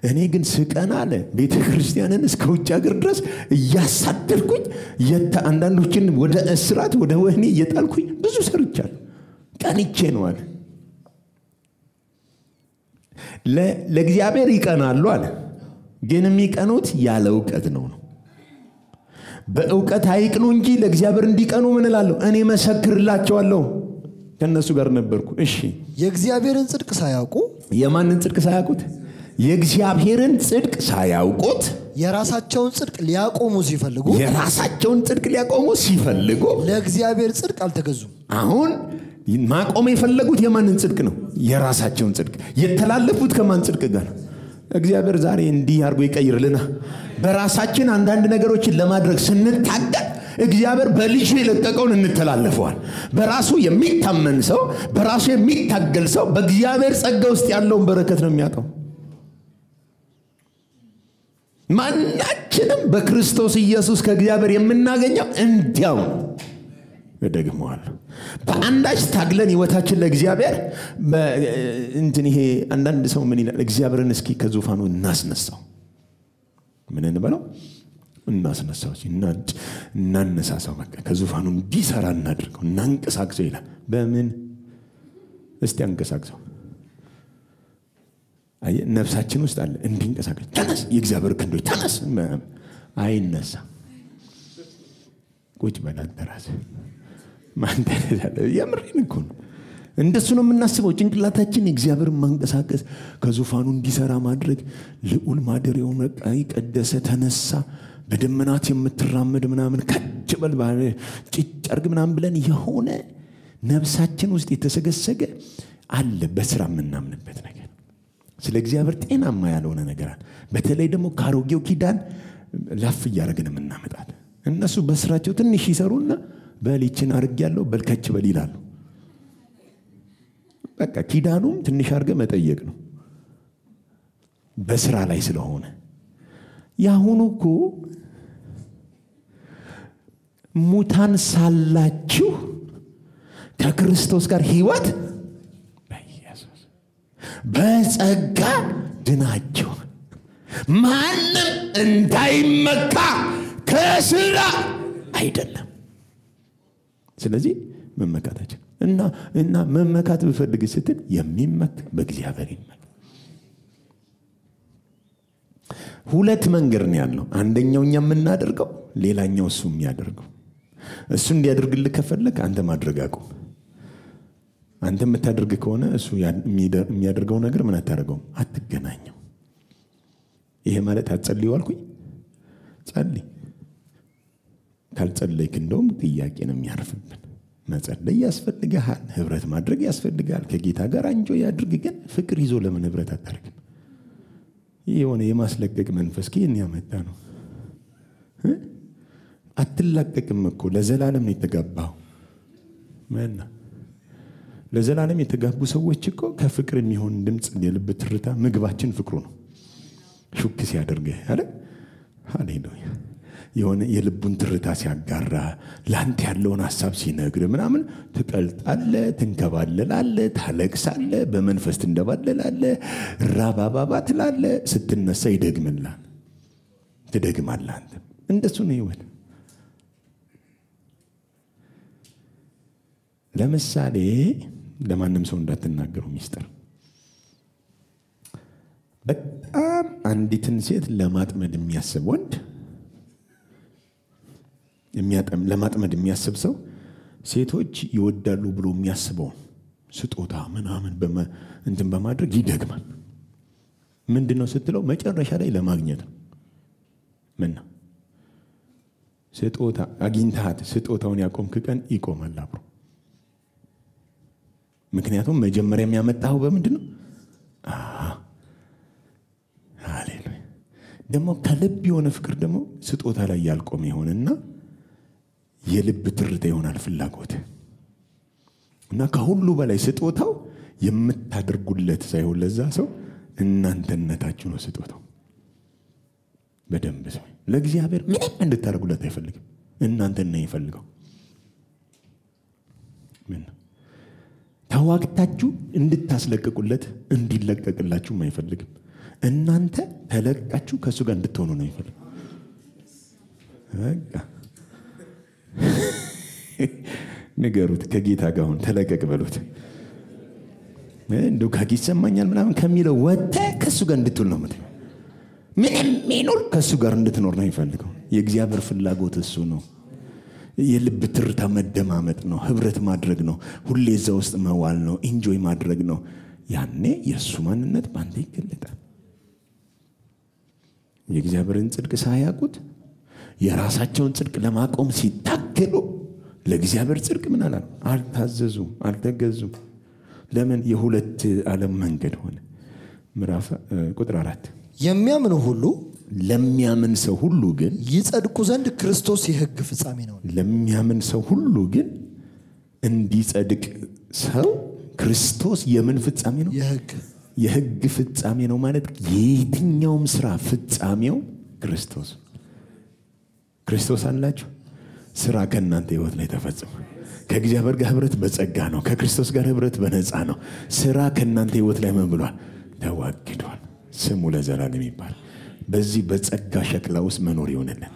Speaker 1: እኔ ግን ስቀና አለ ቤተክርስቲያንን እስከ ውጭ ሀገር ድረስ እያሳደድኩኝ አንዳንዶችን ወደ እስራት ወደ ወህኒ እየጣልኩኝ ብዙ ሰርቻለሁ። ቀንቼ ነው አለ። ለእግዚአብሔር ይቀናሉ አለ። ግን የሚቀኑት ያለ እውቀት ነው። በእውቀት አይቅኑ እንጂ ለእግዚአብሔር እንዲቀኑ ምን እላለሁ? እኔ መሰክርላቸዋለሁ። ከነሱ ጋር ነበርኩ። እሺ
Speaker 2: የእግዚአብሔርን ጽድቅ ሳያውቁ
Speaker 1: የማንን ጽድቅ ሳያውቁት? የእግዚአብሔርን ጽድቅ ሳያውቁት
Speaker 2: የራሳቸውን ጽድቅ ሊያቆሙ ሲፈልጉ ለእግዚአብሔር ጽድቅ አልተገዙም።
Speaker 1: አሁን ማቆም የፈለጉት የማንን ጽድቅ ነው? የራሳቸውን ጽድቅ። የተላለፉት ከማን ጽድቅ ጋር? እግዚአብሔር ዛሬ እንዲህ አድርጎ ይቀይርልና በራሳችን አንዳንድ ነገሮችን ለማድረግ ስንታገል እግዚአብሔር በልጁ የለቀቀውን እንተላለፈዋል። በራሱ የሚታመን ሰው፣ በራሱ የሚታገል ሰው በእግዚአብሔር ጸጋ ውስጥ ያለውን በረከት ነው የሚያጣው። ማናችንም በክርስቶስ ኢየሱስ ከእግዚአብሔር የምናገኘው እንዲያው እደግመዋለሁ በአንዳች ታግለን ህይወታችን ለእግዚአብሔር ይሄ አንዳንድ ሰው ምን ይላል? እግዚአብሔርን እስኪ ከዙፋኑ እናስነሳው። ምን እንበለው? እናስነሳው፣ እናነሳሳው። በቃ ከዙፋኑ እንዲሰራ እናድርገው፣ እናንቀሳቅሰው ይላል። በምን? እስቲ አንቀሳቅሰው። ነፍሳችን ውስጥ አለ እንዲንቀሳቀስ። ተነስ፣ የእግዚአብሔር ክንዶች ተነስ። አይነሳ። ቁጭ በላደራስ ማንተራለ የምሪን እኮ ነው። እንደሱ ነው የምናስበው። ጭንቅላታችን እግዚአብሔርን ማንቀሳቀስ፣ ከዙፋኑ እንዲሰራ ማድረግ። ልዑል ማደሪያውን ቀደሰ፣ ተነሳ፣ በደመናት የምትራመድ ምናምን ከጭበል ባለ ጭጭርግ ምናምን ብለን የሆነ ነፍሳችን ውስጥ የተሰገሰገ አለ በስራ የምናምንበት ነገር። ስለ እግዚአብሔር ጤናማ ያልሆነ ነገር አለ። በተለይ ደግሞ ካሮጌው ኪዳን ላፍ እያደረግን የምናመጣት። እነሱ በስራቸው ትንሽ ይሰሩና በልችን አርግ ያለው በልከች በል ይላሉ። በቃ ኪዳኑም ትንሽ አርገ መጠየቅ ነው በስራ ላይ ስለሆነ። ያሁኑ እኮ ሙታን ሳላችሁ ከክርስቶስ ጋር ሕይወት በኢየሱስ በጸጋ ድናችሁ ማንም እንዳይመካ ከስራ አይደለም። ስለዚህ መመካታችን እና መመካት ብፈልግ ስትል የሚመካ በእግዚአብሔር ይመካ። ሁለት መንገድ ነው ያለው። አንደኛው እኛ የምናደርገው፣ ሌላኛው እሱ የሚያደርገው። እሱ እንዲያደርግልህ ከፈለክ አንተ ማድረግ አቁም። አንተ የምታደርግ ከሆነ እሱ የሚያደርገው ነገር ምን አታደርገውም፣ አትገናኘው። ይሄ ማለት አትጸልዩ አልኩኝ። ጸልይ። ካልጸለይክ እንደውም ጥያቄ ነው የሚያርፍብን። መጸለይ ያስፈልጋል፣ ህብረት ማድረግ ያስፈልጋል፣ ከጌታ ጋር አንጆ ያድርግ። ግን ፍቅር ይዞ ለምን ህብረት አታደርግም? የሆነ የማስለቀቅ መንፈስ ከየት ያመጣ ነው? አትላቀቅም እኮ ለዘላለም ነው የተጋባው። ማና ለዘላለም የተጋቡ ሰዎች እኮ ከፍቅር የሚሆን ድምጽ የልብ ትርታ ምግባችን ፍቅሩ ነው። ሹክ ሲያደርግህ አይደል? ሃሌሉያ። የሆነ የልቡን ትርታ ሲያጋራ፣ ላንተ ያለውን ሐሳብ ሲነግር ምናምን ትቀልጣለህ፣ ትንከባለላለህ፣ ታለቅሳለህ፣ በመንፈስ ትንደባለላለህ፣ ራባባባ ትላለህ። ስትነሳ ይደግምላል፣ ትደግማለህ። አንተ እንደሱ ነው ይወል። ለምሳሌ ለማንም ሰው እንዳትናገሩ ሚስጥር፣ በጣም አንዲትን ሴት ለማጥመድ የሚያስብ ወንድ፣ ለማጥመድ የሚያስብ ሰው ሴቶች ይወዳሉ ብሎ የሚያስበው ስጦታ ምናምን እንትን በማድረግ ይደግማል። ምንድነው ስትለው መጨረሻ ላይ ለማግኘት ምን ነው ስጦታ አግኝታት ስጦታውን ያቆምክ ቀን ይቆማል አብሮ። ምክንያቱም መጀመሪያ የሚያመጣው በምንድነው? ሃሌሉያ። ደግሞ ከልብ የሆነ ፍቅር ደግሞ ስጦታ ላይ ያልቆመ ይሆንና የልብ ትርታ ይሆናል ፍላጎት። እና ከሁሉ በላይ ስጦታው የምታደርጉለት ሳይሆን ለዛ ሰው እናንተነታችሁ ነው ስጦታው። በደንብ ሰው ለእግዚአብሔር ምንም እንድታደርጉለት አይፈልግም። እናንተን ነው የሚፈልገው። ምን ተዋግታችሁ እንድታስለቅቁለት እንዲለቀቅላችሁ አይፈልግም። እናንተ ተለቃችሁ ከሱ ጋር እንድትሆኑ ነው የሚፈልገው። በቃ ንገሩት፣ ከጌታ ጋር ሁን፣ ተለቀቅ በሉት። እንደው ከጊሰማኛል ምናምን ከሚለው ወጣ ከሱ ጋር እንድትሆን ነው ማለት። ምንም ይኖር ከሱ ጋር እንድትኖር ነው የሚፈልገው። የእግዚአብሔር ፍላጎት እሱ ነው። የልብ ትርታ መደማመጥ ነው፣ ህብረት ማድረግ ነው፣ ሁሌ እዛ ውስጥ መዋል ነው፣ ኢንጆይ ማድረግ ነው። ያኔ የእሱ ማንነት ባንተ ይገለጣል። የእግዚአብሔርን ጽድቅ ሳያውቁት የራሳቸውን ጽድቅ ለማቆም ሲታገሉ ለእግዚአብሔር ጽድቅ ምን አላሉ? አልታዘዙም፣ አልተገዙም። ለምን? የሁለት ዓለም መንገድ ሆነ። ምዕራፍ ቁጥር 4
Speaker 2: የሚያምኑ ሁሉ
Speaker 1: ለሚያምን ሰው ሁሉ ግን
Speaker 2: ይጸድቁ ዘንድ ክርስቶስ የሕግ ፍጻሜ ነው።
Speaker 1: ለሚያምን ሰው ሁሉ ግን እንዲጸድቅ ሰው ክርስቶስ የምን ፍጻሜ ነው? የሕግ ፍጻሜ ነው። ማለት የትኛውም ስራ ፍጻሜው ክርስቶስ። ክርስቶስ አላችሁ ስራ ከእናንተ ህይወት ላይ ተፈጽሞ ከእግዚአብሔር ጋር ህብረት በጸጋ ነው። ከክርስቶስ ጋር ህብረት በነፃ ነው። ስራ ከእናንተ ህይወት ላይ ምን ብሏል? ተዋግዷል። ስሙ ለዘላለም ይባል። በዚህ በጸጋ ሸክላ ውስጥ መኖር ይሆንልን።